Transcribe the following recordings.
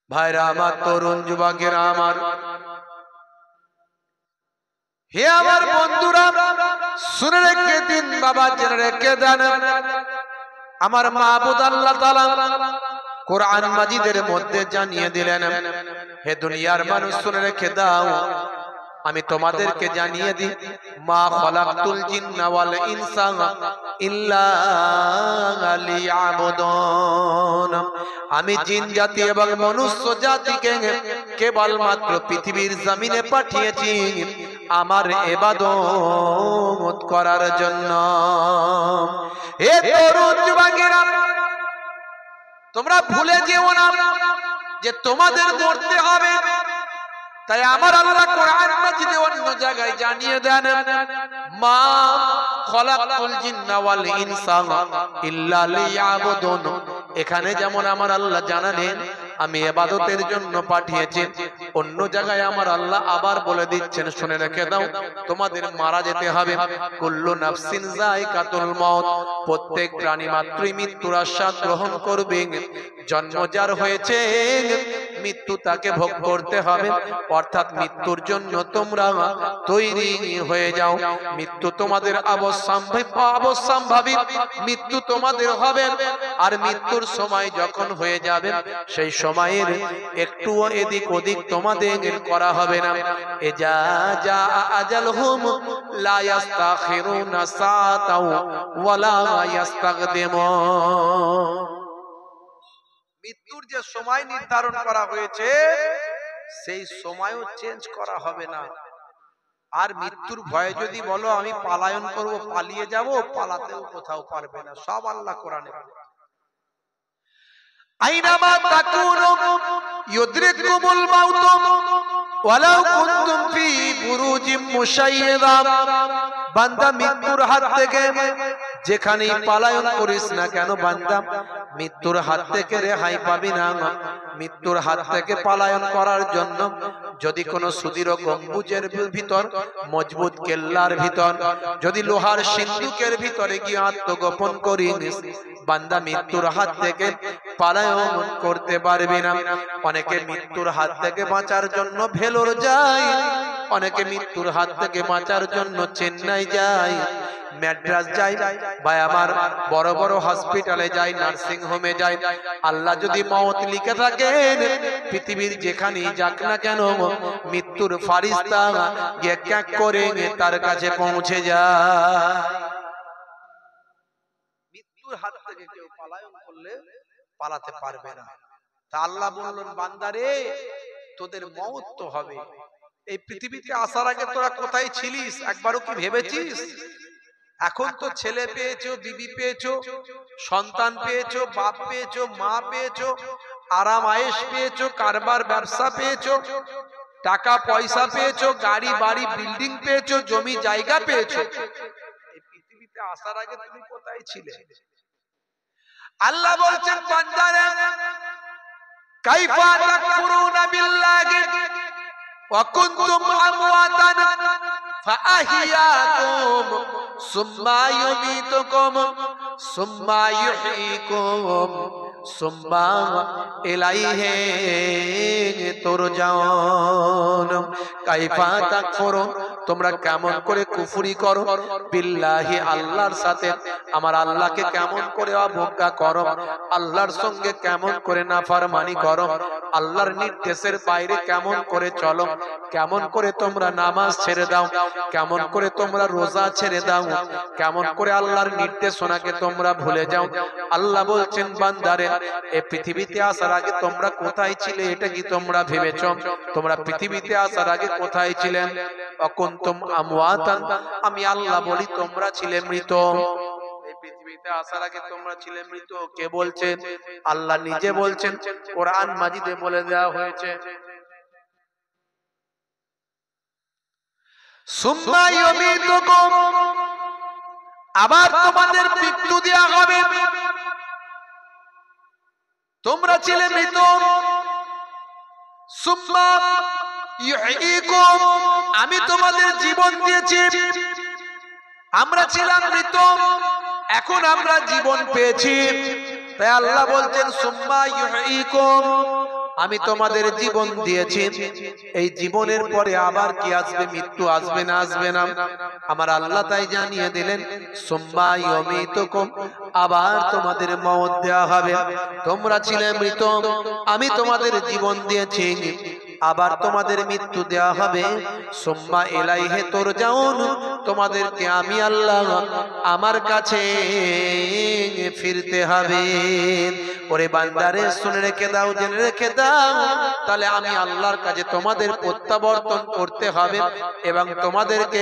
ভাইরা আমার, তরুণ যুবকেরা আমার, হে আমার বন্ধুরা, শুনে রেখে দিন বাবা, জেনে রেখে দেন, আমার মাবুদ আল্লাহ তাআলা কোরআন মাজিদের মধ্যে জানিয়ে দিলেন, হে দুনিয়ার মানুষ শুনে রেখে দাও, আমি তোমাদেরকে জানিয়ে দিই, মা খালাকতুল জিন্না ওয়াল ইনসা ইল্লা লিয়াবুদুন, আমি জিন জাতি এবং মনুষ্য জাতিকে কেবলমাত্র পৃথিবীর জমিনে পাঠিয়েছি আমার ইবাদত করার জন্য। হে তরুণ যুবকেরা, তোমরা ভুলে যেও না যে তোমাদের মরতে হবে। তাই আমার আল্লাহ কোরআন মাজিদে অন্য জায়গায় জানিয়ে দেন, মা খালাকতুল জিন্না ওয়াল ইনসা ইল্লা লিয়াবুদুন। এখানে যেমন আমার আল্লাহ জানালেন আমি ইবাদতের জন্য পাঠিয়েছি, অন্য জায়গায় আমার আল্লাহ আবার বলে দিচ্ছেন, শুনে রেখে দাও, তোমাদের মারা যেতে হবে। কুল্লু নাফসিন যায়কাতুল মাউত, প্রত্যেক প্রাণী মাত্রই মৃত্যুর আস্বাদ গ্রহণ করবে। জন্ম যার হয়েছে মৃত্যু তাকে ভোগ করতে হবে, অর্থাৎ মৃত্যুর জন্য তোমরা তৈরি হয়ে যাও। মৃত্যু তোমাদের অবশ্যম্ভাবী, মৃত্যু তোমাদের হবে। আর মৃত্যুর সময় যখন হয়ে যাবে, সেই সময়ের একটু এদিক ওদিক তোমাদের করা হবে না। ইজা জা আজালহুম লা ইস্তাখিরুনা সাআতাও ওয়া লা ইস্তাকদিমুন। মৃত্যুর যে সময় নির্ধারণ করা হয়েছে সেই সময়ও চেঞ্জ করা হবে না। আর মৃত্যুর ভয়ে যদি বলো আমি পালায়ন করব, পালিয়ে যাব, পালাতেও কোথাও পারবে না। সব আল্লাহ কোরআনে বলে, আইনামা তাকুনু ইউদরিকুমুল মাউত ওয়ালাউ কুনতুম ফি বুরুজিম মুশাইয়্যাদা। বান্দা মৃত্যুর হাত থেকে যেখানেই পালায়ন করিস না কেন বান্দা, মৃত্যুর হাত থেকে রেহাই পাবি না। মৃত্যুর হাত থেকে পালায়ন করার জন্য যদি কোনো সুদৃঢ় গম্বুজের ভিতর, মজবুত কেল্লার ভিতর, যদি লোহার সিন্ধুকের ভিতরে গিয়ে আত্মগোপন করিস, বান্দা মৃত্যুর হাত থেকে পালায়ন করতে পারবি না। অনেকে মৃত্যুর হাত থেকে বাঁচার জন্য ভেলোর যায়, অনেকে মৃত্যুর হাত থেকে বাঁচার জন্য চেন্নাই যায়, ম্যাড্রাস যায়, বা আমার বড় বড় হসপিটালে যায়, নার্সিং হোমে যায়। আল্লাহ যদি মওত লিখে থাকেন, পৃথিবীর যেখানেই যাক না কেন, মৃত্যুর ফারিস্তা গিয়ে ক্যাক করে তার কাছে পৌঁছে যায়। মৃত্যুর হাত থেকে কেউ পালায়ন করলে পালাতে পারবে না। তা আল্লাহ বললেন, বান্দারে তোদের মওত তো হবে। এই পৃথিবীতে আসার আগে তোরা কোথায় ছিলিস একবারও কি ভেবেছিস? এখন তো ছেলে পেয়েছো, বিবি পেয়েছো, সন্তান পেয়েছো, বাপ পেয়েছো, মা পেয়েছো, আরাম আয়েশ পেয়েছো, কারবার ব্যবসা পেয়েছো, টাকা পয়সা পেয়েছো, গাড়ি বাড়ি বিল্ডিং পেয়েছো, জমি জায়গা পেয়েছো। এই পৃথিবীতে আসার আগে তুমি কোথায় ছিলে? আল্লাহ বলছেন, বান্দারা কাইফা তাকফুরুনা বিল্লাহি ওয়া কুনতুম আমওয়াতান ফাআহিয়াকুম সুম্মা ইউমীতুকুম সুম্মা ইউহয়ীকুম সুম্মা ইলাইহি তুরজাউন। কাইফা তাকফুরুন, তোমরা কেমন করে কুফরি করো, বিল্লাহি আল্লাহর সাথে, আমার আল্লাহকে কেমন করে অবজ্ঞা করো, আল্লাহর সঙ্গে কেমন করে নাফরমানি করো, আল্লাহর নির্দেশের বাইরে কেমন করে চলো, কেমন করে তোমরা নামাজ ছেড়ে দাও, কেমন করে তোমরা রোজা ছেড়ে দাও, কেমন করে আল্লাহর নির্দেশনাকে তোমরা ভুলে যাও। আল্লাহ বলছেন, বান্দারে এই পৃথিবীতে আসার আগে তোমরা কোথায় ছিলে এটা কি তোমরা ভেবেছো? তোমরা পৃথিবীতে আসার আগে কোথায় ছিলেন? অকুনতুম আমওয়াতান, আমি আল্লাহ বলি তোমরা ছিলে মৃত। এই পৃথিবীতে আসার আগে তোমরা ছিলে মৃত। কে বলছেন? আল্লাহ নিজে বলছেন, কোরআন মাজিদে বলে দেওয়া হয়েছে, সুম্মা ইউমীতুকুম, আবার তোমাদের মৃত্যু দেয়া হবে। তোমরা ছিলে মৃত, সুম্মা ইউহয়ীকুম, আমি তোমাদের জীবন দিয়েছি। আমরা ছিলাম মৃত, এখন আমরা জীবন পেয়েছি। তাই আল্লাহ বলছেন সুম্মা ইউহয়ীকুম, আমি তোমাদের জীবন দিয়েছি, এই জীবনের পরে আবার কি আসবে? মৃত্যু আসবে না আসবে না? আমার আল্লাহ তাই জানিয়ে দিলেন, সুম্মা ইউমীতুকুম, আবার তোমাদের মওত দেওয়া হবে। তোমরা ছিলে মৃত, আমি তোমাদের জীবন দিয়েছি, আবার তোমাদের মৃত্যু দেওয়া হবে। সুম্মা ইলাইহি তুরজাউন, তোমাদেরকে আমি আল্লাহ আমার কাছে ফিরতে হবে। ওরে বান্দারে, শুনে রেখে দাও, জেনে রেখে দাও, তাহলে আমি আল্লাহর কাছে তোমাদের প্রত্যাবর্তন করতে হবে এবং তোমাদেরকে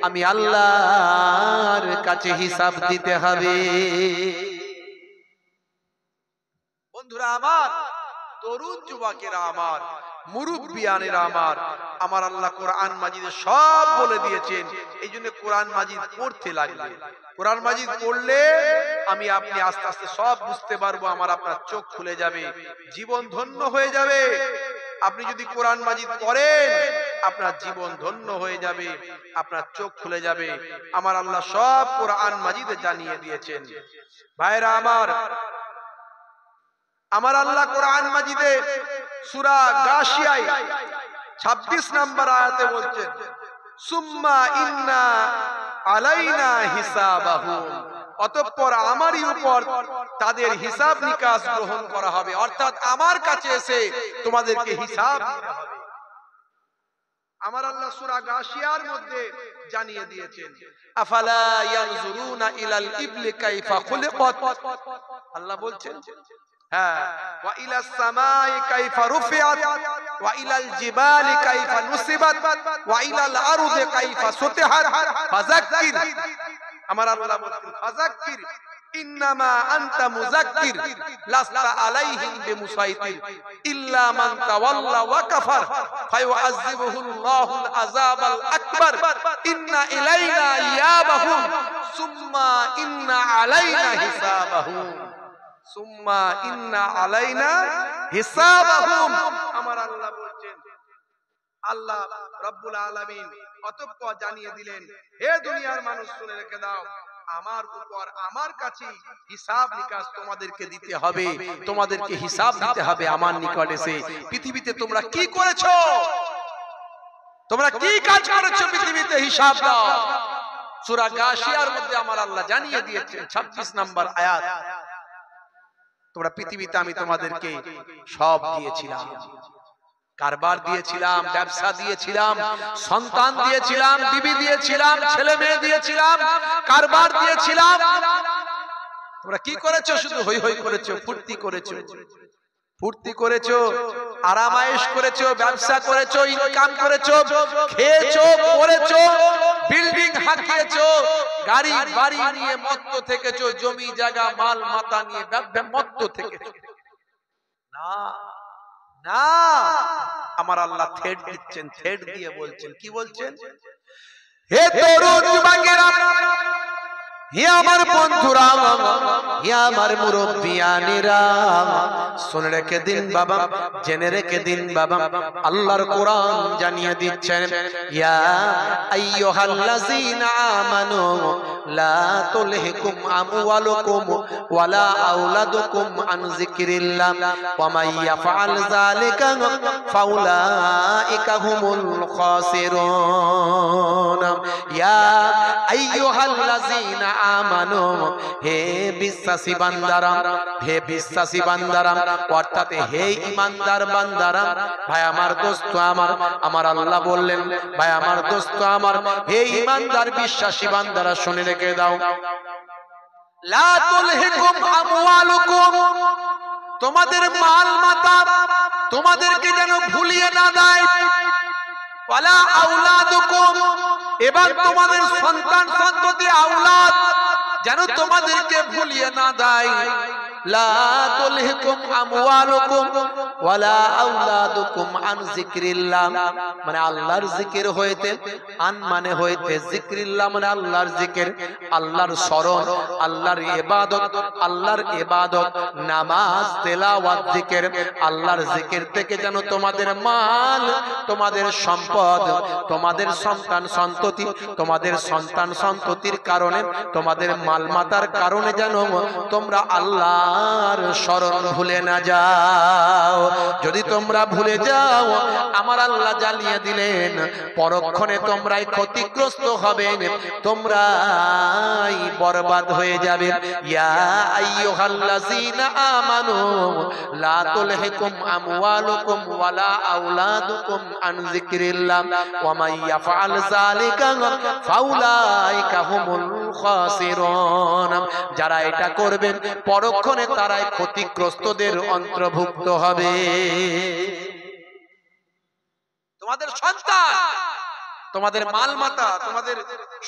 আমি আল্লাহর কাছে হিসাব দিতে হবে। বন্ধুরা আমার, তরুণ যুবকেরা আমার, মুরব্বিয়ানেরা আমার, আমার আল্লাহ কোরআন মাজিদে সব বলে দিয়েছেন। এই জন্য কোরআন মাজিদ পড়তে লাগবে। কোরআন মাজিদ পড়লে আমি আপনি আস্তে আস্তে সব বুঝতে পারবো, আমার আপনার চোখ খুলে যাবে, জীবন ধন্য হয়ে যাবে। আপনি যদি কোরআন মাজিদ পড়েন, আপনার জীবন ধন্য হয়ে যাবে, আপনার চোখ খুলে যাবে। আমার আল্লাহ সব কোরআন মাজিদে জানিয়ে দিয়েছেন। ভাইরা আমার, আমার আল্লাহ কোরআন মাজিদে সূরা গাশিয়ায় 26 নম্বর আয়াতে বলছেন, সুম্মা ইন্না আলাইনা হিসাবাহুম, অতঃপর আমারই উপর তাদের হিসাব নিকাশ গ্রহণ করা হবে, অর্থাৎ আমার কাছে এসে তোমাদেরকে হিসাব দিতে হবে। আমার আল্লাহ সূরা গাশিয়ার মধ্যে জানিয়ে দিয়েছেন, আফালা ইয়ানজুরুনা ইলাল ইবলি কাইফা খুলিকাত, আল্লাহ বলছেন, হ্যাঁ, ওয়া ইলাস সামাই কাইফা রুফিআত ওয়া ইলাল জিবালি কাইফা নুসিবাত ওয়া ইলাল আরদি কাইফা সুতিহাত ফাযাক্কির। আমার আল্লাহ বলেন, ফাযাক্কির ইন্নামা আনতা মুযাক্কির লাস্তা আলাইহিম বিমুসাইতির ইল্লা মান তাওয়াল্লা ওয়া কাফার ফায়ুআযিবুহুল্লাহুল আযাবাল আকবার ইন্না ইলাইনা ইয়াবাহুম সুম্মা ইন্না আলাইনা হিসাবাহুম, সুম্মা ইন্না আলাইনা হিসাবাহুম। আমার আল্লাহ বলছেন, আল্লাহ রব্বুল আলামিন অতঃপর জানিয়ে দিলেন, হে দুনিয়ার মানুষ, শুনে রেখে দাও, আমার উপর আমার কাছে হিসাব নিকাশ তোমাদেরকে দিতে হবে, তোমাদেরকে হিসাব দিতে হবে আমার নিকট এসে। পৃথিবীতে তোমরা কি করেছো, তোমরা কি কাজ করেছো, পৃথিবীতে হিসাব দাও। সূরা গাশিয়ার মধ্যে আমার আল্লাহ জানিয়ে দিয়েছেন 26 নম্বর আয়াত, তোমরা পৃথিবীতে আমি তোমাদেরকে সব দিয়েছিলাম, কারবার দিয়েছিলাম, ব্যবসা দিয়েছিলাম, সন্তান দিয়েছিলাম, বিবি দিয়েছিলাম, ছেলে মেয়ে দিয়েছিলাম, কারবার দিয়েছিলাম। তোমরা কি করেছো? শুধু হই হই করেছো, ফুর্তি করেছো, ফুর্তি করেছো, আরামায়েশ করেছো, ব্যবসা করেছো, ইনকাম করেছো, খেয়েছো, পড়েছো, বিল্ডিং হাঁকিয়েছো, গাড়ি বাড়ি নিয়ে মত্ত থেকেছো, জমি জায়গা মাল মাতা নিয়ে মত্ত থেকেছো। না না, আমার আল্লাহ থ্রেট দিচ্ছেন, থ্রেট দিয়ে বলছেন, কি বলছেন? হে তরুণ যুবকেরা, হে আমার বন্ধুরা, হে আমার মুরব্বিয়ানেরা, শুনে রেখে দিন বাবা, জেনে রেখে দিন বাবা, আল্লাহর কোরআন জানিয়ে দিচ্ছেন, ইয়া আইয়ুহাল্লাযীনা আমানু লা তুলহিকুম আমওয়ালুকুম ওয়ালা আওলাদুকুম আন যিকরিল্লাহ ওয়া মান ইয়াফআল যালিকা ফাউলাইকা হুমুল খাসিরুন। ইয়া আইয়ুহাল্লাযীনা আমানু, হে বিশ্বাসী বান্দারা, হে বিশ্বাসী বান্দারা, অর্থাৎ হে ঈমানদার বান্দারা। ভাই আমার, দোস্ত আমার, আমার আল্লাহ বললেন, ভাই আমার, দোস্ত আমার, হে ঈমানদার বিশ্বাসী বান্দারা, শুনে রেখে দাও, লা তুলহিকুম আমওয়ালুকুম, তোমাদের মাল মাতা তোমাদেরকে যেন ভুলিয়ে না দেয়, ওয়ালা আওলাদুকুম, এবং তোমাদের সন্তান সন্ততি আওলাদ যেন তোমাদেরকে ভুলিয়ে না দেয়। লা তুলহিকুম আমওয়ালুকুম ওয়ালা আওলাদুকুম আন যিকরিল্লাহ, মানে আল্লাহর জিকির হইতে, আন মানে হইতে, যিকরিল্লাহ মানে আল্লাহর জিকির, আল্লাহর স্মরণ, আল্লাহর ইবাদত, আল্লাহর ইবাদত, নামাজ, তেলাওয়াত, জিকির, আল্লাহর জিকির থেকে যেন তোমাদের মাল, তোমাদের সম্পদ, তোমাদের সন্তান সন্ততি, তোমাদের সন্তান সন্ততির কারণে, তোমাদের মালমাতার কারণে যেন তোমরা আল্লাহ আমার স্মরণ ভুলে না যাও। যদি তোমরা ভুলে যাও আমার আল্লাহ জানিয়ে দিলেন পরক্ষণে তোমরাই ক্ষতিগ্রস্ত হবে, তোমরাই বরবাদ হয়ে যাবে। ইয়া আইয়ুহাল্লাযীনা আমানু লা তুলহিকুম আমওয়ালুকুম ওয়ালা আওলাদুকুম আন যিকরিল্লাহ ওয়া মান ইয়াফআল যালিকা ফাউলাইকা হুমুল খাসিরুন। যারা এটা করবে পরক্ষণে তারাই ক্ষতিগ্রস্তদের অন্তর্ভুক্ত হবে। তোমাদের সন্তান, তোমাদের মালমাতা, তোমাদের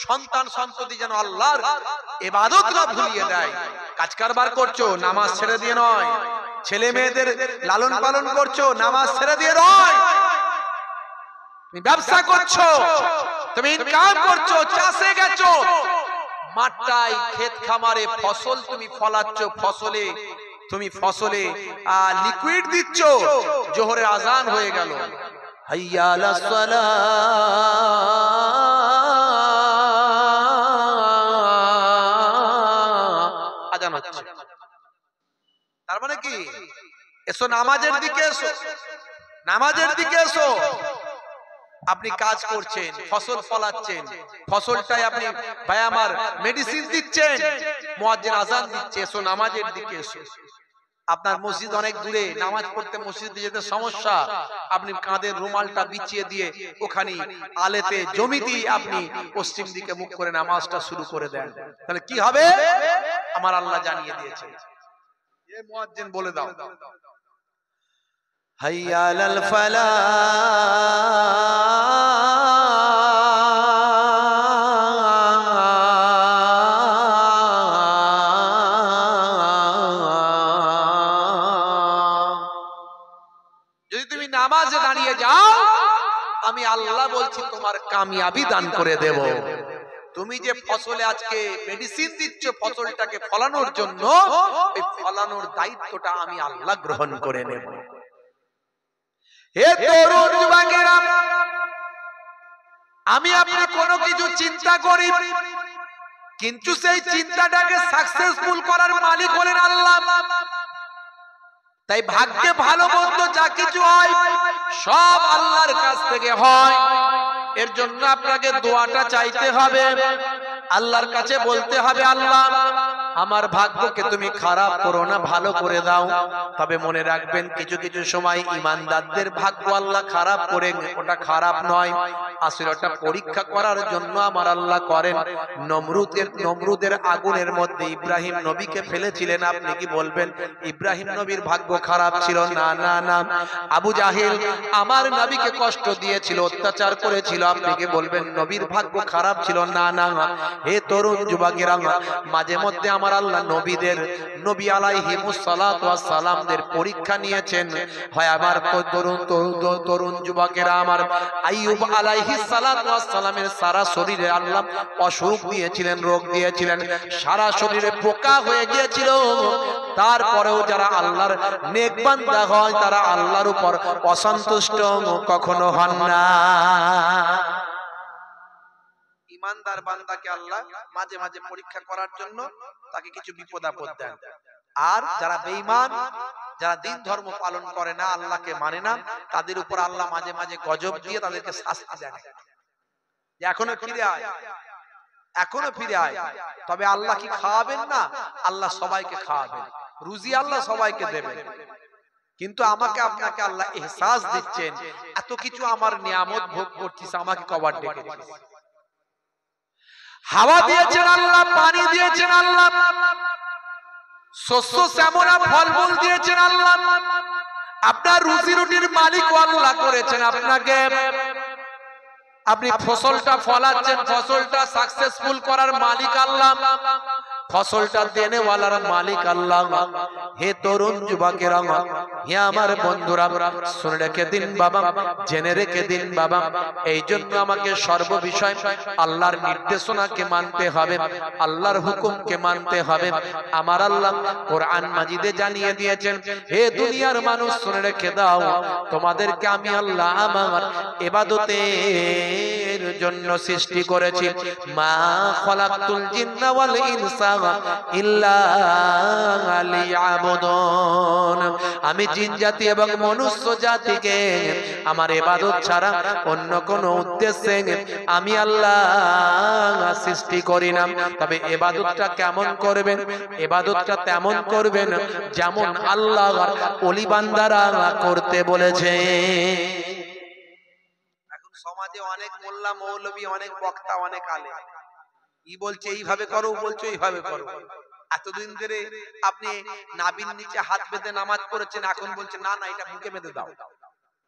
সন্তান সন্ততি যেন আল্লাহর ইবাদত না ভুলিয়ে দেয়। কাজ কারবার করছো নামাজ ছেড়ে দিয়ে নয়, ছেলে মেয়েদের লালন পালন করছো নামাজ ছেড়ে দিয়ে নয়, তুমি ব্যবসা করছো, তুমি ইনকাম করছো, চাষে গেছো, মাঠটাই ক্ষেত খামারে ফসল তুমি ফলাচ্ছ, তুমি ফসলে লিকুইড দিচ্ছ, জোহরের আজান হয়ে গেল, হাইয়া আলাস সালাহ, আজান হচ্ছে, তার মানে কি এসো নামাজের দিকে, এসো নামাজের দিকে এসো। আপনি কাজ করছেন, ফসল ফলাচ্ছেন, ফসলটাই আপনি ভাই আমার মেডিসিন দিচ্ছেন, মুয়াজ্জিন আজান দিচ্ছে, এসো নামাজের দিকে এসো। আপনার মসজিদ অনেক দূরে, নামাজ পড়তে মসজিদে যেতে সমস্যা, আপনি কাঁধের রুমালটা বিছিয়ে দিয়ে ওখানে আলেতে জমিতেই আপনি পশ্চিম দিকে মুখ করে নামাজটা শুরু করে দেন, তাহলে কি হবে আমার আল্লাহ জানিয়ে দিয়েছে। এই মুয়াজ্জিন বলে দাও হাইয়া আলাল ফালাহ, যদি তুমি নামাজে দাঁড়িয়ে যাও আমি আল্লাহ বলছি তোমার কামিয়াবি দান করে দেব। তুমি যে ফসলে আজকে মেডিসিন দিচ্ছ ফসলটাকে ফলানোর জন্য, এই ফলানোর দায়িত্বটা আমি আল্লাহ গ্রহণ করে নেব। হে তরুণ যুবকেরা, আমি আপনি কোনো কিছু চিন্তা করি, কিন্তু সেই চিন্তাটাকে সাকসেসফুল করার মালিক হলেন আল্লাহ। তাই ভাগ্যে ভালো মন্দ যা কিছু হয় সব আল্লাহর কাছ থেকে হয়। এর জন্য আপনাকে দোয়াটা চাইতে হবে, আল্লাহর কাছে বলতে হবে আল্লাহ আমার ভাগ্যকে তুমি খারাপ করো না, ভালো করে দাও। তবে মনে রাখবেন কিছু কিছু সময় ইমানদারদের ভাগ্য আল্লাহ খারাপ করে, ওটা খারাপ নয়, আসলে ওটা পরীক্ষা করার জন্য আমার আল্লাহ করেন। নমরুদের আগুনের মধ্যে ইব্রাহিম নবীকে ফেলেছিলেন, আপনি কি বলবেন ইব্রাহিম নবীর ভাগ্য খারাপ ছিল? না না না। আবু জাহিল আমার নবীকে কষ্ট দিয়েছিল, অত্যাচার করেছিল, আপনি কি বলবেন নবীর ভাগ্য খারাপ ছিল? না না। হে তরুণ যুবকেরা, মাঝে মধ্যে আমার আল্লাহ নবী আলাইহিমুস সালাতু ওয়াস সালামদের পরীক্ষা নিয়েছেন। হয় আমার তরুণ যুবকেরা, আমার আইয়ুব আলাইহিস সালাতু ওয়াস সালামের সারা শরীরে আল্লাহ অসুখ দিয়েছিলেন, রোগ দিয়েছিলেন, সারা শরীরে পোকা হয়ে গিয়েছিল। তারপরেও যারা আল্লাহর নেক বান্দা হয় তারা আল্লাহর উপর অসন্তুষ্ট কখনো হন না। ইমানদার বান্দাকে আল্লাহ মাঝে মাঝে পরীক্ষা করার জন্য তাকে কিছু বিপদ আপদ দেন। আর যারা বেঈমান, যারা দিন ধর্ম পালন করে না, আল্লাহকে মানে না, তাদের উপর আল্লাহ মাঝে মাঝে গজব দিয়ে তাদেরকে শাস্তি দেন। এখনো ফিরে আয়, এখনো ফিরে আয়। তবে আল্লাহ কি খাওয়াবেন না? আল্লাহ সবাইকে খাওয়াবেন, রুজি আল্লাহ সবাইকে দেবেন। কিন্তু আমাকে আপনাকে আল্লাহ ইহসাস দিচ্ছেন, এত কিছু আমার নিয়ামত ভোগ করছিস, আমাকে কবার ডেকেছিস। হাওয়া দিয়েছেন আল্লাহ, পানি দিয়েছেন আল্লাহ, শস্য শ্যামলা ফলমূল দিয়েছেন আল্লাহ, আপনার রুজি রুটির মালিক আল্লাহ করেছেন আপনাকে। আপনি ফসলটা ফলাচ্ছেন, ফসলটা সাকসেসফুল করার মালিক আল্লাহ, ফসলটা দেনেওয়ালার মালিক আল্লাহ। হে তরুণ যুবকেরা, হে আমার বন্ধুরা, শুনে রেখে দিন বাবা, জেনে রেখে দিন বাবা, এই জন্য আমাকে সর্ববিষয় আল্লাহর নির্দেশনাকে মানতে হবে, আল্লাহর হুকুমকে মানতে হবে। আমার আল্লাহ কোরআন মাজিদে জানিয়ে দিয়েছেন, হে দুনিয়ার মানুষ শুনে রেখে দাও, তোমাদেরকে আমি আল্লাহ আমার ইবাদতের জন্য সৃষ্টি করেছি। মা খালাকতুল জিন্না ওয়াল ইনসা ইল্লা লিয়াবুদুন। আমি জিন জাতি এবং মনুষ্য জাতিকে আমার ইবাদত ছাড়া অন্য কোনো উদ্দেশ্যে আমি আল্লাহ সৃষ্টি করি না। তবে ইবাদতটা কেমন করবেন? ইবাদতটা তেমন করবেন যেমন আল্লাহর ওলি বান্দারা করতে বলেছে। এখন সমাজে অনেক মোল্লা মৌলবী, অনেক বক্তা, অনেক আলেম বলছে এইভাবে করো, বলছো এইভাবে করো। এতদিন ধরে আপনি নাভির নিচে হাত বেঁধে নামাজ পড়েছেন, এখন বলছে না না এটা বুকে বেঁধে দাও।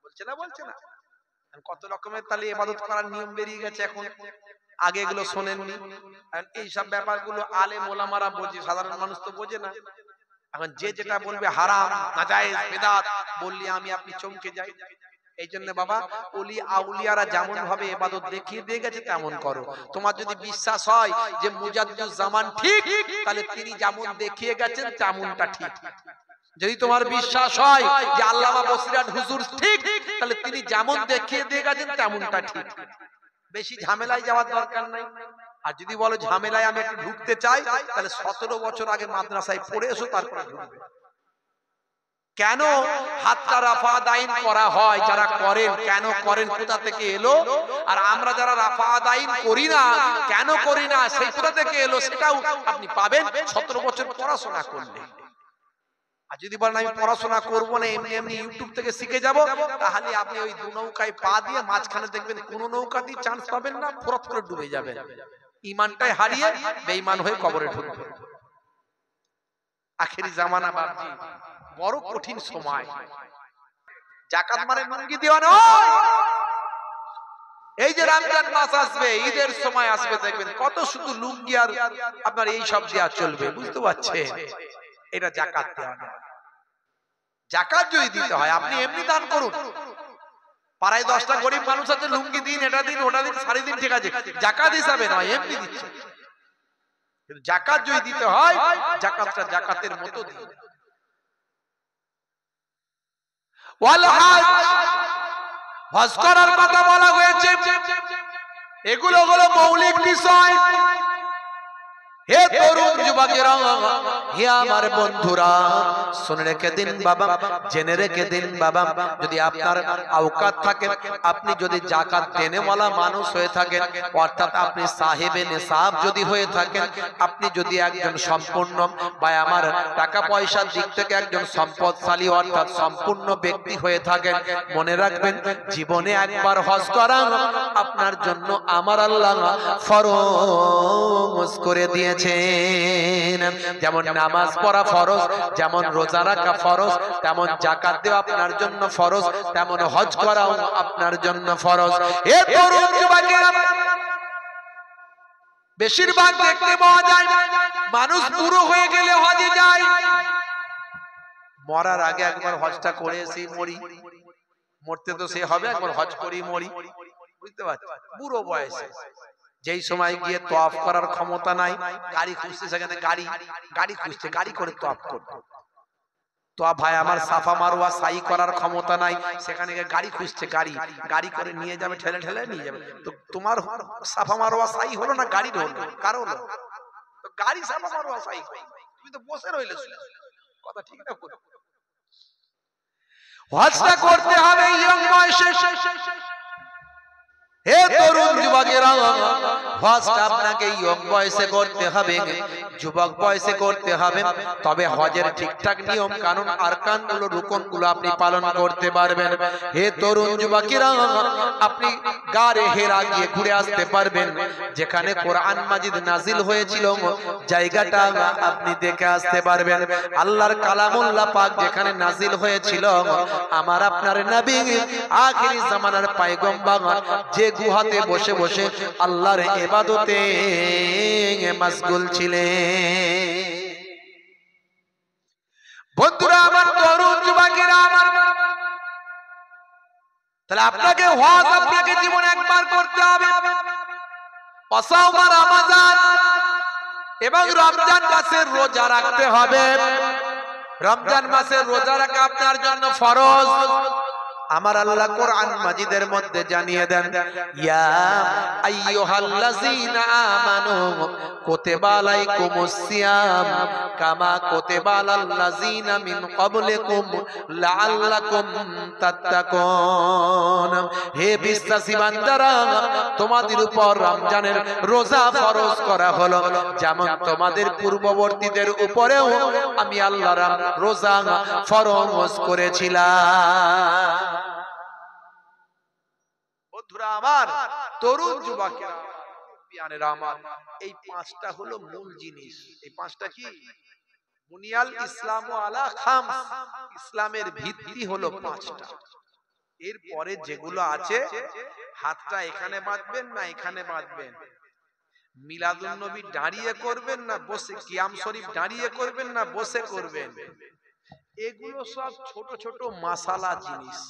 বলছে না? বলছে না? কত রকমের তাহলে ইবাদত করার নিয়ম বেরিয়ে গেছে এখন। আগে এগুলো শোনেননি। এইসব ব্যাপারগুলো আলেম ওলামারা বোঝে, সাধারণ মানুষ তো বোঝে না। এখন যে যেটা বলবে হারাম, নাজায়েজ, বিদআত বললি আমি আপনি চমকে যাই। এই জন্য বাবা ওলি আউলিয়ারা যেমন ভাবে ইবাদত দেখিয়ে দিয়ে গেছে তেমন করো। তোমার যদি বিশ্বাস হয় যে মুজাদ্দিদুজ জামান ঠিক, তাহলে তিনি যেমন দেখিয়ে গেছেন তেমনটা ঠিক। যদি তোমার বিশ্বাস হয় যে আল্লামা বসিরহাট হুজুর ঠিক, তাহলে তিনি যেমন দেখিয়ে দিয়ে গেছেন তেমনটা ঠিক। বেশি ঝামেলায় যাওয়ার দরকার নাই। আর যদি বলো ঝামেলায় আমি একটু ঢুকতে চাই, তাহলে 17 বছর আগে মাদ্রাসায় পড়ে এসো, তারপরে ঢুকবে। কেন হাতটা রাফা দাইন করা হয়? যারা করেন কেন করেন, কোথা থেকে এলো? আর আমরা যারা রাফা দাইন করি না কেন করি না, সেই কোথা থেকে এলো সেটাও আপনি পাবেন 17 বছর পড়াশোনা করলে। আর যদি বলেন আমি পড়াশোনা করবো না, এমনি এমনি ইউটিউব থেকে শিখে যাব, তাহলে আপনি ওই দু নৌকায় পা দিয়ে মাঝখানে দেখবেন কোন নৌকাতেই চান্স পাবেন না, ফরত করে ডুবে যাবেন। ঈমানটাই হারিয়ে বেঈমান হয়ে কবরে ঢুকবেন। আখেরি জামানা বাপজি বড় কঠিন সময়। যাকাত মানে লুঙ্গি দেওয়া নয়। এই যে রমজান মাস আসবে, ঈদের সময় আসবে, দেখবেন কত শুধু লুঙ্গি আর আপনার এই সব দেওয়া চলবে। বুঝতে পারছেন? এটা যাকাত দেওয়া নয়। যাকাত যদি দিতে হয় আপনি এমনি দান করুন। পাড়ায় 10টা গরিব মানুষ আছে, লুঙ্গি দিন, এটা দিন, ওটা দিন, শাড়ি দিন, ঠিক আছে, যাকাত হিসাবে নয়, এমনি দিচ্ছে। কিন্তু যাকাত যদি দিতে হয়, যাকাতটা যাকাতের মতো দিন। ওয়াল হজ, হজ করার কথা বলা হয়েছে। এগুলো হলো মৌলিক বিষয়। হে তরুণ যুবকেরা, হে আমার বন্ধুরা, শুনে রেখে দিন বাবা, জেনে রেখে দিন বাবা, যদি আপনার আওকাত থাকে, আপনি যদি যাকাত দেনেওয়ালা মানুষ হয়ে থাকেন, অর্থাৎ আপনি সাহেবে নিসাব যদি হয়ে থাকেন, আপনি যদি একজন সম্পূর্ণ বা আমার টাকা পয়সার দিক থেকে একজন সম্পদশালী অর্থাৎ সম্পূর্ণ ব্যক্তি হয়ে থাকেন, মনে রাখবেন জীবনে একবার হজ করা আপনার জন্য আমার আল্লাহ ফরজ করে দিয়েছে। যেমন নামাজ পড়া ফরজ, যেমন রোজা রাখা ফরজ, তেমন যাকাত দেওয়া আপনার জন্য ফরজ, তেমন হজ করাও আপনার জন্য ফরজ। এ তরুণ যুবকেরা, বেশিরভাগ দেখতে পাওয়া যায় মানুষ বুড়ো হয়ে গেলে হজে যায়। মরার আগে একবার হজটা করে এসে মরি, মরতে তো সে হবে, একবার হজ করি মরি। বুঝতে পারছেন? বুড়ো বয়সে যেই সময় গিয়ে তওয়াফ করার ক্ষমতা নাই, গাড়ি খুঁজতে, সেখানে গাড়ি খুঁজছে, গাড়ি করে তওয়াফ করতে। তো ভাই আমার সাফা মারওয়া সাই করার ক্ষমতা নাই, সেখানে গাড়ি খুঁজছে, গাড়ি করে নিয়ে যাবে, ঠেলে ঠেলে নিয়ে যাবে। তো তোমার সাফা মারওয়া সাই হলো না গাড়ি হলো? কারো হলো তো গাড়ি সাফা মারওয়া সাই, তুমি তো বসে রইলে। কথা ঠিক না? হজটা করতে হবে ইয়ং বয়সে। হে তরুণ যুবকেরা, হজটা আপনাকে ইয়ং বয়সে করতে হবে, যুবক বয়সে করতে হবে। তবে হজের ঠিকঠাক নিয়ম কানুন আরকান গুলো, রুকন গুলো আপনি পালন করতে পারবেন। হে তরুণ যুবকেরা, আপনি গারে হেরা গিয়ে ঘুরে আসতে পারবেন, যেখানে কোরআন মাজিদ নাজিল হয়েছিল জায়গাটা আপনি দেখে আসতে পারবেন। আল্লাহর কালামুল্লাহ পাক যেখানে নাজিল হয়েছিল, আমার আপনার নবী আখিরি জামানার পয়গম্বর যে গুহাতে বসে বসে আল্লাহর ইবাদতে মশগুল ছিলেন। বন্ধুরা আমার, তরুণ যুবকেরা আমার, তাহলে আপনাকে হজ আপনাকে জীবনে একবার করতে হবে। অসাওমা রমজান এবং রমজান মাসের রোজা রাখতে হবে। রমজান মাসের রোজা রাখা আপনার জন্য ফরজ। আমার আল্লাহ কোরআন মাজিদের মধ্যে জানিয়ে দেন, ইয়া আইয়ুহাল্লাযীনা আমানু কুতিবা আলাইকুমুস সিয়াম কামা কুতিবা আলাল্লাযীনা মিন ক্বাবলিকুম লাআল্লাকুম তাত্তাকুন। হে বিশ্বাসী বান্দারা, তোমাদের উপর রমজানের রোজা ফরজ করা হলো, যেমন তোমাদের পূর্ববর্তীদের উপরেও আমি আল্লাহ রোজা ফরজ করেছিলাম। বন্ধুরা আমার, তরুণ যুবকেরা, পিয়ানেরা আমার, এই পাঁচটা হলো মূল জিনিস। এই পাঁচটা কি? বুনিয়াল ইসলামু আলা খামস, ইসলামের ভিত্তি হলো পাঁচটা। এরপরে যেগুলো আছে, হাতটা এখানে বাঁধবেন না এখানে বাঁধবেন, মিলাদুন নবী দাঁড়িয়ে করবেন না বসে, কিয়াম শরীফ দাঁড়িয়ে করবেন না বসে করবেন, এগুলো সব ছোট ছোট মাসালা জিনিস।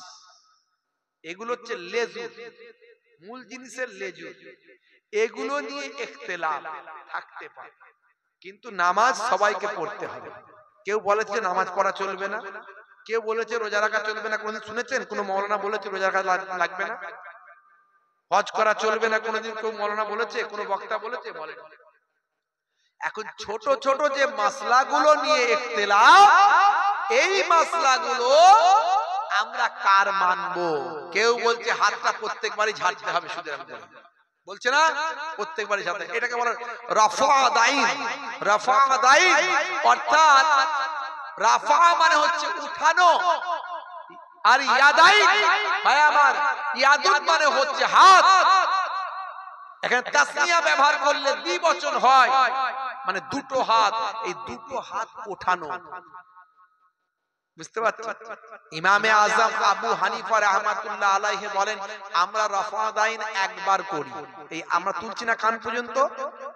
এগুলো হচ্ছে লেজুর, মূল জিনিসের লেজুর। এগুলো নিয়ে ইখতিলাফ থাকতে পারে, কিন্তু নামাজ সবাইকে পড়তে হবে। কেউ বলেছে নামাজ পড়া চলবে না, কেউ বলেছে রোজা রাখা চলবে না। কোনদিন শুনেছেন কোন মাওলানা বলেছে রোজা রাখা লাগবে না? হজ করা চলবে না কোনদিন কেউ মাওলানা বলেছে? কোন বক্তা বলেছে? বলেন। এখন ছোট ছোট যে মাসলাগুলো নিয়ে ইখতিলাফ, এই মাসলাগুলো আমরা কার মানবো? কেউ বলছে হাতটা প্রত্যেকবারই ঝাড়তে হবে, শুধু বলছে না প্রত্যেকবারই ঝাড়তে। এটাকে বলে রাফা দাইন। রাফা দাইন অর্থাৎ রাফা মানে হচ্ছে উঠানো, আর ইয়াদাইন ভাই আমার, ইয়াদুন মানে হচ্ছে হাত। এখানে তাসনিয়া ব্যবহার করলে দ্বিবচন হয়, মানে দুটো হাত, এই দুটো হাত ওঠানো। বুঝতে পারছেন? ইমামে আজম আবু হানিফা রাহমাতুল্লাহ আলাইহি বলেন, আমরা রাফা দাইন একবার করি। এই আমরা তুলছি না কান পর্যন্ত,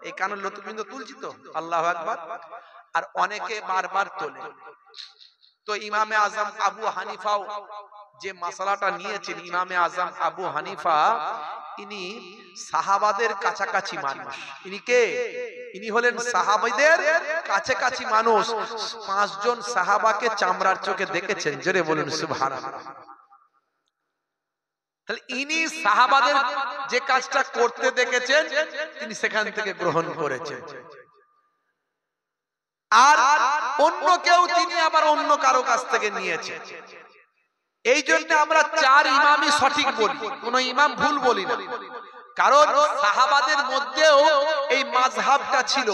এই কানের লতি পর্যন্ত তুলছি তো, আল্লাহু আকবার। আর অনেকে বারবার তোলে। তো ইমামে আজম আবু হানিফাও যে মাসালাটা নিয়েছেন, ইমামে আজম আবু হানিফা ইনি সাহাবাদের কাছাকাছি মানুষ। ইনি কে? ইনি হলেন সাহাবাদের কাছাকাছি মানুষ। 5 জন সাহাবাকে চামড়ার চোখে দেখেছেন, জোরে বলুন সুবহানাল্লাহ। তাহলে ইনি সাহাবাদের যে কাজটা করতে দেখেছেন, তিনি সেখান থেকে গ্রহণ করেছেন। আর অন্য কেউ তিনি আবার অন্য কারো কাছ থেকে নিয়েছেন। এই জন্য আমরা 4 ইমামই সঠিক বলি, কোন ইমাম ভুল বলি না। কারণ সাহাবাদের মধ্যেও এই মাযহাবটা ছিল।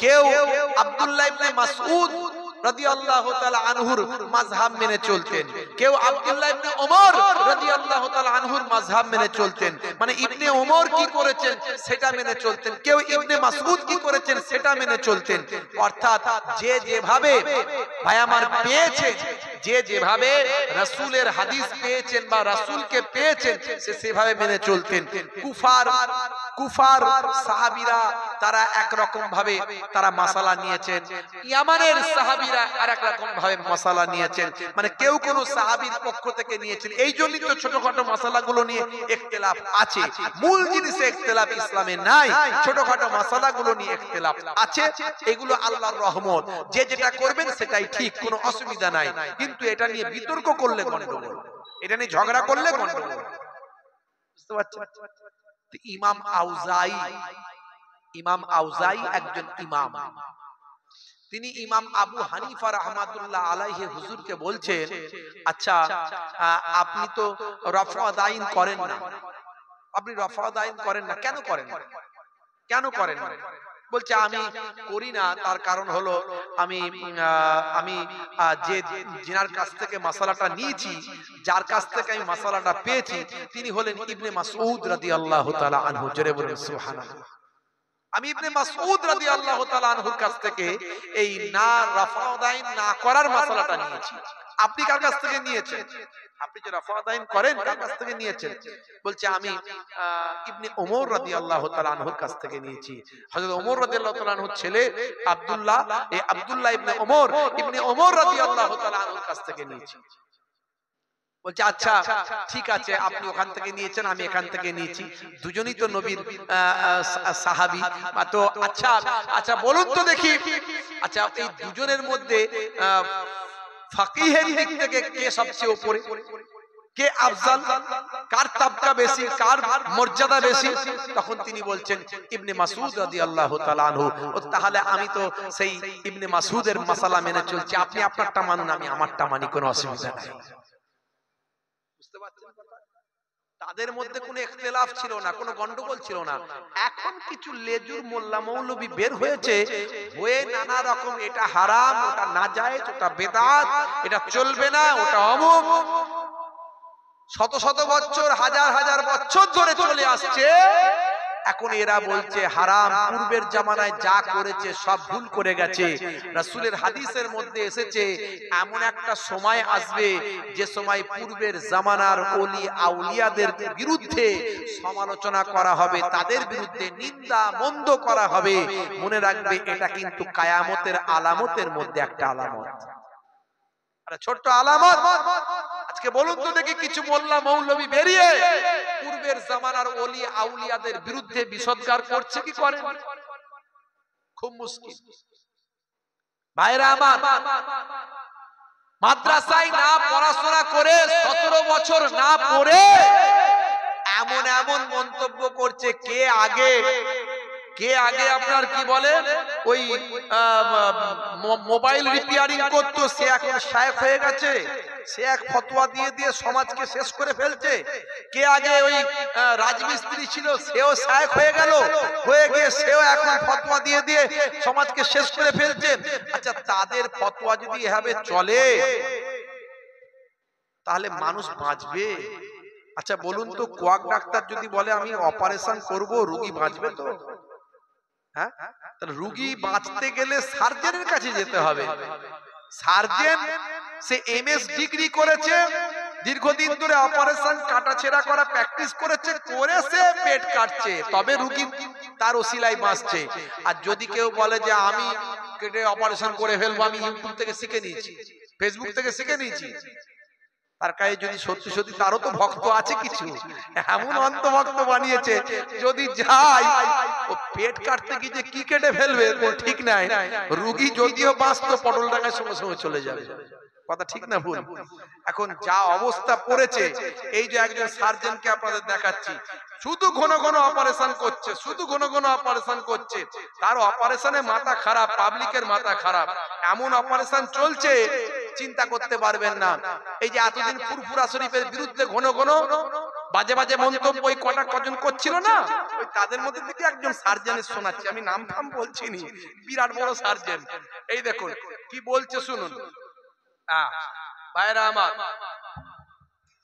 কেউ আব্দুল্লাহ ইবনে মাসউদ রাদিয়াল্লাহু তাআলা আনহুর মাযহাব মেনে চলতেন, কেউ আব্দুল্লাহ ইবনে ওমর রাদিয়াল্লাহু তাআলা আনহুর মাযহাব মেনে চলতেন, মানে ইবনে ওমর কি করেছেন সেটা মেনে চলতেন। কেউ ইবনে মাসউদ কি করেছেন সেটা মেনে চলতেন। অর্থাৎ যে যেভাবে ভাই আমার পেয়েছেন, যে যেভাবে রাসূলের হাদিস পেয়েছেন বা রাসূলকে পেয়েছেন, সে সেভাবে মেনে চলতেন। কুফার সাহাবীরা তারা এক রকম ভাবে তারা মাসালা নিয়েছেন, ইয়ামানের সাহাবীরা আরেক রকম ভাবে মাসালা নিয়েছেন, মানে কেউ কোন সাহাবীর পক্ষ থেকে নিয়েছেন। এই জন্যই তো ছোটখাটো মাসালাগুলো নিয়ে ইখতিলাফ আছে। মূল জিনিসে ইখতিলাফ ইসলামে নাই, ছোটখাটো মাসালাগুলো নিয়ে ইখতিলাফ আছে। এগুলো আল্লাহর রহমত, যে যেটা করবেন সেটাই ঠিক, কোনো অসুবিধা নাই। কিন্তু এটা নিয়ে বিতর্ক করলে গন্ডগোল, এটা নিয়ে ঝগড়া করলে গন্ডগোল। বুঝতে পারছেন? ইমাম আউজাই একজন ইমাম। তিনি ইমাম আবু হানিফা রাহমাতুল্লাহ আলাইহি হুজুরকে বলছেন, আচ্ছা আপনি তো রাফা দাইন করেন না, আপনি রাফা দাইন করেন না, কেন করেন? কেন করেন? বলছে আমি করি না, তার কারণ হলো আমি যে জিনার কাছ থেকে মাসালাটা নিয়েছি, যার কাছ থেকে আমি মাসালাটা পেয়েছি, তিনি হলেন ইবনে মাসউদ রাদিয়াল্লাহু তাআলা আনহু। জোরে বলুন সুবহানাল্লাহ। আমি ইবনে মাসউদ রাদিয়াল্লাহু তাআলা আনহুর কাছ থেকে এই না রাফা দাইন না করার মাসালাটা নিয়েছি। আপনি কার কাছ থেকে নিয়েছেন? আপনি যে রাফা দাইন করেন কার কাছ থেকে নিয়েছেন? বলছে আমি ইবনে ওমর রাদিয়াল্লাহু তাআলা আনহুর কাছ থেকে নিয়েছি। হযরত ওমর রাদিয়াল্লাহু তাআলা আনহুর ছেলে আব্দুল্লাহ, এই আব্দুল্লাহ ইবনে ওমর রাদিয়াল্লাহু তাআলা আনহুর কাছ থেকে নিয়েছি। বলছে আচ্ছা ঠিক আছে, আপনি ওখান থেকে নিয়েছেন, আমি এখান থেকে নিয়েছি, দুজনেই তো নবীর সাহাবী। তো আচ্ছা বলুন তো দেখি, আচ্ছা এই দুজনের মধ্যে ফাকিহের দিক থেকে কে সবচেয়ে উপরে? কে আফজাল, কার তাবকা বেশি, কার মর্যাদা বেশি? তখন তিনি বলছেন ইবনে মাসউদ রাদিয়াল্লাহু তাআলা আনহু। তাহলে আমি তো সেই ইবনে মাসউদের মাসালা মেনে চলছি, আপনি আপনারটা মানুন, আমি আমারটা মানি, কোনো অসুবিধা নাই। বুঝতে পারছেন? তাদের মধ্যে কোনো ইখতিলাফ ছিল না, কোনো গন্ডগোল ছিল না। এখন কিছু লেজুর মোল্লা মৌলবী বের হয়েছে, হয়ে নানা রকম এটা হারাম, ওটা নাজায়েজ, ওটা বেদাত, এটা চলবে না, ওটা অমুক, শত শত বছর, হাজার হাজার বছর ধরে চলে আসছে। এখন এরা বলছে হারাম। পূর্বের জামানায় যা করেছে সব ভুল করে গেছে। রাসূলের হাদিসের মধ্যে এসেছে এমন একটা সময় আসবে যে সময় পূর্বের জামানার ওলি আউলিয়াদের বিরুদ্ধে সমালোচনা করা হবে, তাদের বিরুদ্ধে নিন্দা মন্দ করা হবে। মনে রাখবে এটা কিন্তু কিয়ামতের আলামতের মধ্যে একটা আলামত, আরে ছোট্ট আলামত। আজকে বলুন তো দেখি কিছু মোল্লা মৌলবী বেরিয়ে পূর্বের জামানার ওলি আউলিয়াদের বিরুদ্ধে বিষোদ্গার করছে কি করে? খুব মুশকিল। ভাইরা আমার, মাদ্রাসায় না পড়াশোনা করে 17 বছর না পড়ে এমন এমন মন্তব্য করছে। কে আগে আপনার কি বলে ওই মোবাইল রিপেয়ারিং করতো, সে এখন শায়েখ হয়ে গেছে, সে এক ফতোয়া দিয়ে দিয়ে সমাজকে শেষ করে ফেলছে। কে আগে ওই রাজমিস্ত্রি ছিল, সেও শায়েখ হয়ে গেল, হয়ে গিয়ে সেও এখন ফতোয়া দিয়ে দিয়ে সমাজকে শেষ করে ফেলছে। আচ্ছা, তাদের ফতোয়া যদি এভাবে চলে তাহলে মানুষ বাঁচবে? আচ্ছা বলুন তো, কোয়াক ডাক্তার যদি বলে আমি অপারেশন করব, রোগী বাঁচবে তো? হ্যাঁ, তাহলে রোগী বাঁচতে গেলে সার্জনের কাছে যেতে হবে। সার্জন সে এমএস ডিগ্রি করেছে, দীর্ঘদিন ধরে অপারেশন কাটাছেড়া করা প্র্যাকটিস করেছে, করে সে পেট কাটছে, তবে রোগী তার ওসিলায় বাঁচছে। আর যদি কেউ বলে যে আমি কেটে অপারেশন করে ফেলবো, আমি ইউটিউব থেকে শিখে নিয়েছি, ফেসবুক থেকে শিখে নিয়েছি, তার কাছে যদি সত্যি সত্যি, তারও তো ভক্ত আছে কিছু, এমন অন্তভক্ত বানিয়েছে, যদি যাই ও পেট কাটতে গিয়ে যে কি কেটে ফেলবে ঠিক নাই, রোগী যদিও বাঁচতো পটল ডাঙায় সঙ্গে সঙ্গে চলে যাবে। কথা ঠিক না ভুল? এখন যা অবস্থা পড়েছে, এই যে একজন সার্জনকে আপনাদের দেখাচ্ছি, শুধু ঘন ঘন অপারেশন করছে, শুধু ঘন ঘন অপারেশন করছে, তার অপারেশনে মাথা খারাপ, পাবলিকের মাথা খারাপ, এমন অপারেশন চলছে চিন্তা করতে পারবেন না। এই যে এতদিন ফুরফুরা শরীফের বিরুদ্ধে ঘন ঘন বাজে বাজে মন্তব্য ওই কজন করছিল না, ওই তাদের মধ্যে থেকে একজন সার্জনের শোনাচ্ছি, আমি নাম ফাম বলছি নি, বিরাট বড় সার্জন। এই দেখুন কি বলছে, শুনুন। ভাইরা আমার,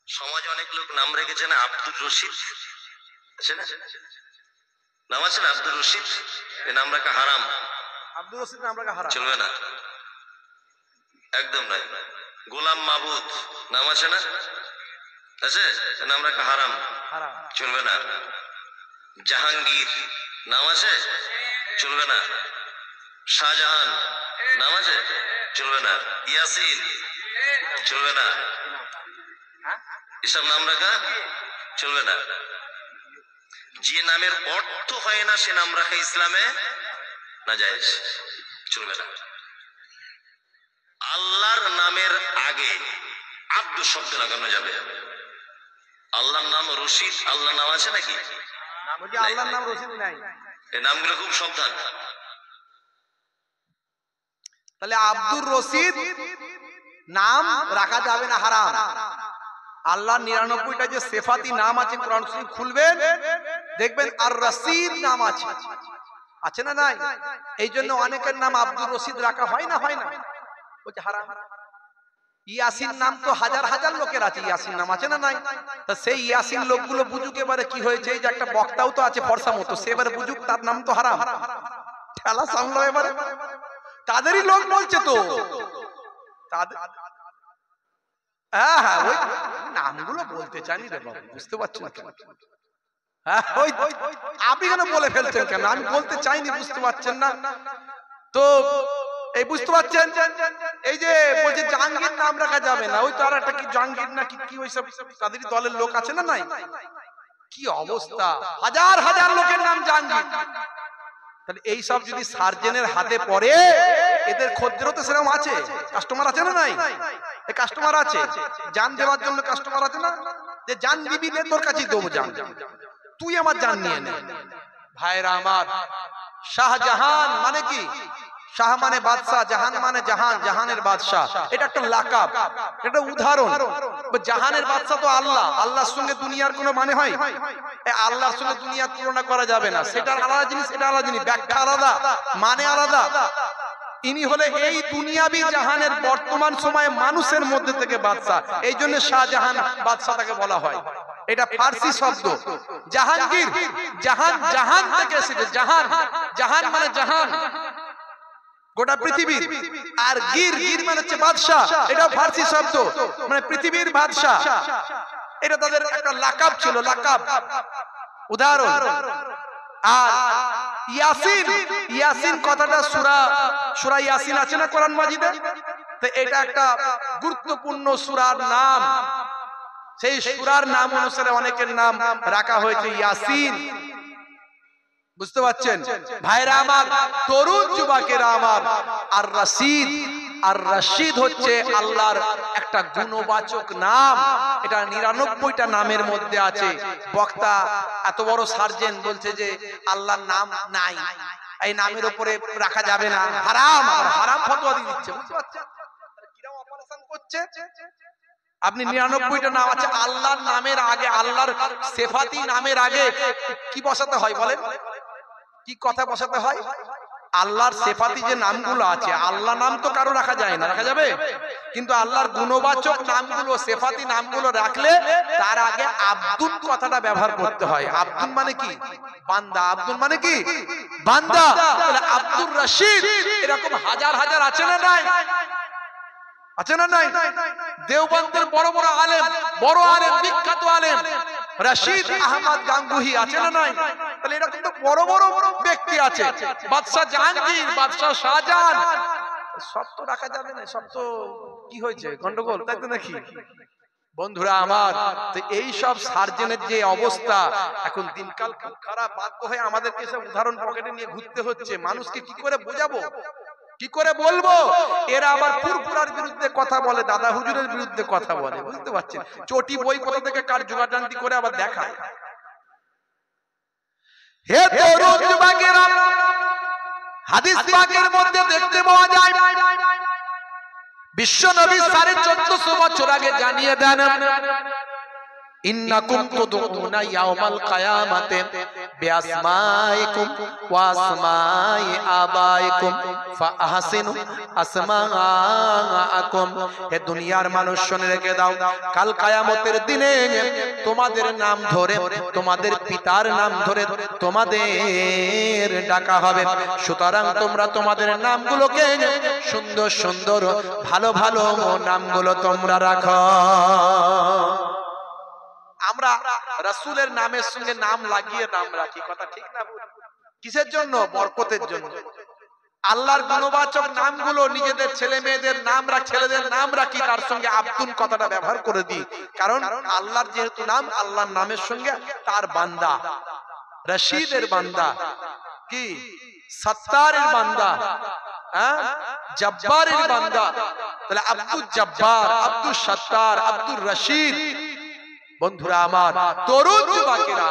সমাজে অনেক লোক নাম রেখেছে না, আব্দুর রশিদ আছে না, নাম আছে না আব্দুর রশিদ, এই নাম রাখা হারাম। আব্দুর রশিদ নাম রাখা হারাম, চলবে না, একদম নাই। গোলাম মাবুদ নাম আছে না, আছে, নাম রাখা হারাম, চলবে না। জাহাঙ্গীর নাম আছে, চলবে না। শাহজাহান নাম আছে, চলবে না। ইয়াসিন চলবে না, এসব নাম রাখা চলবে না। যে নামের অর্থ হয় না সে নাম রাখা ইসলামে নাজায়েজ, চলবে না। আল্লাহর নামের আগে আব্দু শব্দ লাগানো যাবে। আল্লাহর নাম রশিদ, আল্লাহর নাম আছে নাকি? আল্লাহর নাম রশিদ নাই। এই নামগুলো খুব সাবধান। তাহলে আব্দুর রশিদ নাম রাখা যাবে না, হারাম। আল্লাহর 99টা যে সিফাতি নাম আছে, কোরআন শরীফ খুলবেন দেখবেন আর রশিদ নাম আছে, আছে না নাই? এই জন্য অনেকের নাম আব্দুর রশিদ রাখা হয় না, হয় না, বলছে হারাম। ইয়াসিন নাম তো হাজার হাজার লোকের আছে, ইয়াসিন নাম আছে না নাই? তা সেই ইয়াসিন লোকগুলো বুঝুক এবারে কি হয়েছে। এই যে একটা বক্তাও তো আছে ফর্সা মতো, সে এবারে বুঝুক তার নাম তো হারাম, ঠেলা সামলো এবারে। তাদেরই লোক বলছে তো, হ্যাঁ হ্যাঁ, ওই নামগুলো বলতে চাইনি রে বাবু, বুঝতে পারছেন কেন? হ্যাঁ, ওই আপনি কেন বলে ফেলছেন কেন? আমি বলতে চাইনি, বুঝতে পারছেন না তো? এই বুঝতে পারছেন, এই যে বলছে জাহাঙ্গীর নাম রাখা যাবে না, ওই তো আর একটা কি জাহাঙ্গীর না কি ওই সব তাদেরই দলের লোক আছে না নাই? কি অবস্থা, হাজার হাজার লোকের নাম জাহাঙ্গীর। তাহলে এই সব যদি সার্জনের হাতে পড়ে, এদের খদ্দেরও তো সেরকম আছে, কাস্টমার আছে না নাই? এই কাস্টমার আছে, জান দেওয়ার জন্য কাস্টমার আছে না, যে জান দিবি নে, তোর কাছেই দেবো জান, তুই আমার জান নিয়ে নে। ভাইরা আমার, শাহজাহান মানে কি? শাহ মানে বাদশাহ, জাহান মানে জাহান, জাহানের বাদশাহ। এটা একটা লাকাব, এটা উদাহরণ। জাহানের বাদশাহ তো আল্লাহ, আল্লাহর সঙ্গে দুনিয়ার কোনো মানে হয়? আল্লাহর সঙ্গে দুনিয়ার তুলনা করা যাবে না। সেটা আলাদা জিনিস, এটা আলাদা জিনিস, ব্যাখ্যা আলাদা, মানে আলাদা। ইনি হলে এই দুনিয়াবি জাহানের বর্তমান সময়ে মানুষের মধ্যে থেকে বাদশাহ, এই জন্য শাহজাহান বাদশাহ তাকে বলা হয়। এটা ফার্সি শব্দ। জাহাঙ্গীর, জাহান, জাহান থেকে এসেছে, জাহান, জাহান মানে জাহান, গোটা পৃথিবীর। আর গির, গির মানে হচ্ছে বাদশাহ, এটা ফার্সি শব্দ, মানে পৃথিবীর বাদশাহ। এটা তাদের একটা লাকাব ছিল, লাকাব, উদাহরণ। আর ইয়াসিন, ইয়াসিন কথাটা সূরা ইয়াসিন আছে না কোরআন মাজিদে, তো এটা একটা গুরুত্বপূর্ণ সূরার নাম। সেই সূরার নাম অনুসারে অনেকের নাম রাখা হয়েছে ইয়াসিন। বুঝতে পারছেন ভাইরা আমার, তরুণ যুবকেরা আমার, আর রশিদ, আর রশিদ হচ্ছে আল্লাহর একটা গুণবাচক নাম। এটা ৯৯টা নামের মধ্যে আছে। বক্তা এত বড় সার্জেন বলছে যে আল্লাহর নাম নাই, এই নামের উপরে রাখা যাবে না, হারাম, হারাম ফতোয়া দিয়ে দিচ্ছে। বুঝতে পারছেন কিরকম অপারেশন করছে? আপনি ৯৯টা নাম আছে, আল্লাহর নামের আগে, আল্লাহর সিফাতি নামের আগে কি বসাতে হয় বলেন? কি কথা বসাতে হয়? আল্লাহর সিফাতি যে নামগুলো আছে, আল্লাহ নাম তো কারো রাখা যায় না, রাখা যাবে? কিন্তু আল্লাহর গুণবাচক নামগুলো, সিফাতি নামগুলো রাখলে তার আগে আব্দুল কথাটা ব্যবহার করতে হয়। আব্দুল মানে কি? বান্দা। আব্দুল মানে কি? বান্দা। তাহলে আব্দুর রশিদ এরকম হাজার হাজার আছে না নাই? আছে না নাই? দেওবন্দের বড় বড় আলেম, বড় আলেম, বিখ্যাত আলেম রশিদ আহমদ গাঙ্গুহি আছে না নাই? তাহলে এরকম তো বড় বড় ব্যক্তি আছে। বাদশাহ জাহাঙ্গীর, বাদশাহ শাহজাহান, সব তো রাখা যাবে না। সব তো কি হয়েছে, গন্ডগোল, তাই তো নাকি? বন্ধুরা আমার, তো এই সব সার্জেনের যে অবস্থা, এখন দিনকাল খুব খারাপ, বাধ্য হয়ে আমাদেরকে সব উদাহরণ পকেটে নিয়ে ঘুরতে হচ্ছে। মানুষকে কি করে বোঝাবো, কি করে বলবো? এরা আবার ফুরফুরার বিরুদ্ধে কথা বলে, দাদা হুজুরের বিরুদ্ধে কথা বলে। বুঝতে পারছেন? চটি বই কোথা থেকে কার জোগাড়জান্তি করে আবার দেখায়। হে তরুণ যুবকেরা, হাদিস পাকের মধ্যে দেখতে পাওয়া যায় বিশ্ব নবী 1450 বছর আগে জানিয়ে দেন, ইন্নাকুম তুদউনা ইয়াউমাল কিয়ামাতি বিআসমাইকুম ওয়া আসমাই আবাইকুম ফাআহসিনু আসমাআকুম। হে দুনিয়ার মানুষ শুনে রেখে দাও, কাল কিয়ামতের দিনে তোমাদের নাম ধরে, তোমাদের পিতার নাম ধরে তোমাদের ডাকা হবে। সুতরাং তোমরা তোমাদের নামগুলোকে সুন্দর সুন্দর, ভালো ভালো নামগুলো তোমরা রাখো। আমরা রাসূলের নামের সঙ্গে নাম লাগিয়ে নাম রাখি, কথা ঠিক না? কিসের জন্য? বরকতের জন্য। আল্লাহর গুণবাচক নামগুলো নিজেদের ছেলে মেয়েদের নাম রাখি, ছেলেদের নাম রাখি, তার সঙ্গে আব্দুল কথাটা ব্যবহার করে দিই। কারণ আল্লাহর যেহেতু নাম, আল্লাহর নামের সঙ্গে তার বান্দা, রশিদের বান্দা, কি সত্তারের বান্দা, জব্বারের বান্দা। তাহলে আব্দুল জব্বার, আব্দুল সত্তার, আব্দুল রশিদ। বন্ধুরা আমার, তরুণ যুবকেরা,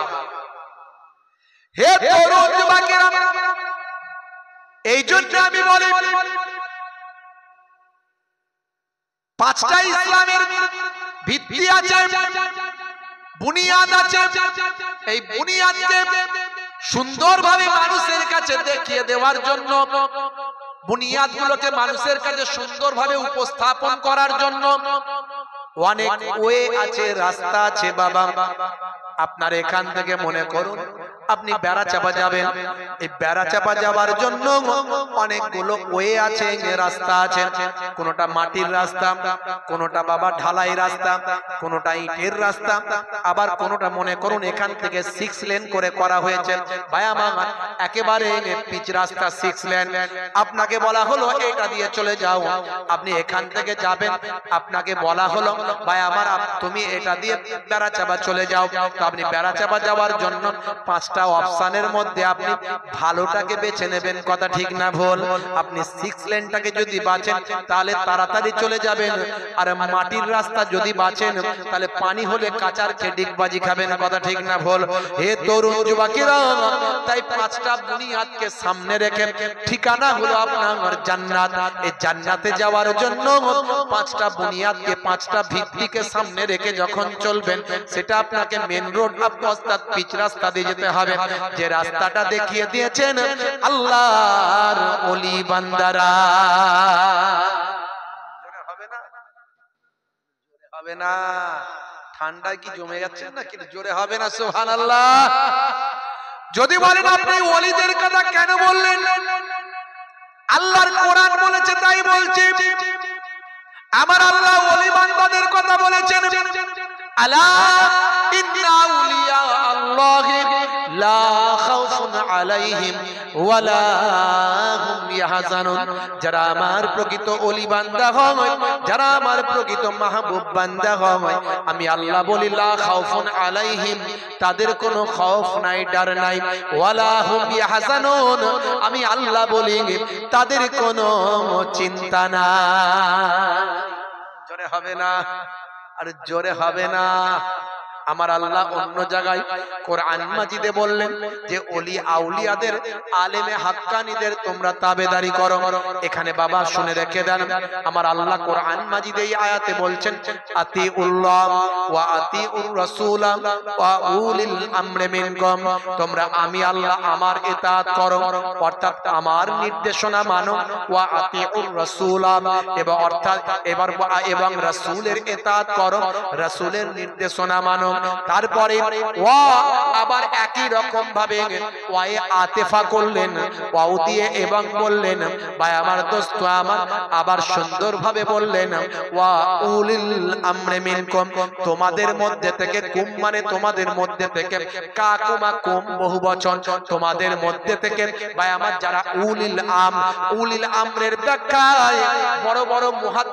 হে তরুণ যুবকেরা, এই জন্য আমি বলি, পাঁচটা ইসলামের ভিত্তি আছে, বুনিয়াদ আছে। এই বুনিয়াদকে সুন্দরভাবে মানুষের কাছে দেখিয়ে দেওয়ার জন্য, বুনিয়াদগুলোকে মানুষের কাছে সুন্দরভাবে উপস্থাপন করার জন্য অনেক ওয়ে আছে, রাস্তা আছে। বাবা, আপনার এখান থেকে মনে করুন আপনি বেড়াচাপা যাবেন, এই বেড়াচাপা যাওয়ার জন্য অনেকগুলো ওয়ে আছে, রাস্তা আছে। কোনটা মাটির রাস্তা, কোনটা বাবা ঢালাই রাস্তা, কোনটা ইটের রাস্তা, আবার কোনটা মনে করুন এখান থেকে 6 লেন করে করা হয়েছে। ভাই আমার, একেবারে পিচ রাস্তা 6 লেন। আপনাকে বলা হলো এটা দিয়ে চলে যাও, আপনি এখান থেকে যাবেন, আপনাকে বলা হলো ভাই আমার তুমি এটা দিয়ে বেড়াচাপা চলে যাও। তো আপনি বেড়াচাপা যাওয়ার জন্য 5টা পাঁচটা অপশনের মধ্যে আপনি ভালোটাকে বেছে নেবেন, কথা ঠিক না ভুল? আপনি 6 লেনটাকে যদি বাঁচেন তাহলে তাড়াতাড়ি চলে যাবেন, আর মাটির রাস্তা যদি বাঁচেন তাহলে পানি হলে কাচার খেয়ে ডিগবাজি খাবেন, কথা ঠিক না ভুল? হে তরুণ যুবকেরা, তাই পাঁচটা বুনিয়াদকে সামনে রেখে ঠিকানা হলো আপনার জান্নাত। এই জান্নাতে যাওয়ার জন্য পাঁচটা বুনিয়াদকে, পাঁচটা ভিত্তিকে সামনে রেখে যখন চলবেন, সেটা আপনাকে মেন রোড অর্থাৎ পিচ রাস্তা দিয়ে যেতে হবে, যে রাস্তাটা দেখিয়ে দিয়েছেন আল্লাহর ওলি বান্দারা। হবে না, ঠান্ডায় কি জমে যাচ্ছেন না, কিন্তু জোরে হবে না সুবহানাল্লাহ। যদি বলেন আপনি ওলিদের কথা কেন বললেন, আল্লাহর কোরআন বলেছে তাই বলছি। আমার আল্লাহ ওলি বান্দাদের কথা বলেছেন, আলা ইন্না আউলিয়া আল্লাহি লা খাউফুন আলাইহিম ওয়ালা হুম ইয়াহজানুন। যারা আমার প্রকৃত ওলি বান্দা হয়, যারা আমার প্রকৃত মাহবুব বান্দা হয়, আমি আল্লাহ বলি লা খাউফুন আলাইহিম, তাদের কোনো খৌফ নাই, ডর নাই, ওয়ালা হুম ইয়াহজানুন, আমি আল্লাহ বলি তাদের কোনো চিন্তা নাই। জোরে হবে না, আর জোরে হবে না। আমার আল্লাহ অন্য জায়গায় কোরআন মাজিদে বললেন যে ওলি আউলিয়াদের, আলেমে হাক্কানীদের তোমরা তাবেদারি করো। এখানে বাবা শুনে রেখে দেন, আমার আল্লাহ কোরআন মাজিদে এই আয়াতে বলছেন আতিউল্লাহ ওয়া আতিউর রাসূল ওয়া উলিল আমরি মিনকুম, তোমরা আমি আল্লাহ আমার ইতাআত করো, অর্থাৎ আমার নির্দেশনা মানো, ওয়া আতিউর রাসূল, এবং অর্থাৎ এবং রাসূলের ইতাআত করো, রাসূলের নির্দেশনা মানো। তারপরে ওয়া আবার একই রকম ভাবে ওয়ায়ে আতেফা করলেন, ওয়াও দিয়ে, এবং বললেন ভাই আমার দোস্ত আমার, আবার সুন্দরভাবে বললেন ওয়া উলিল আমরি মিনকুম, তোমাদের মধ্যে থেকে, কুম মানে তোমাদের মধ্যে থেকে, কাকুমা কুম বহুবচন, তোমাদের মধ্যে থেকে ভাই আমার যারা উলিল আম, উলিল আমরের ব্যাখ্যায় বড় বড়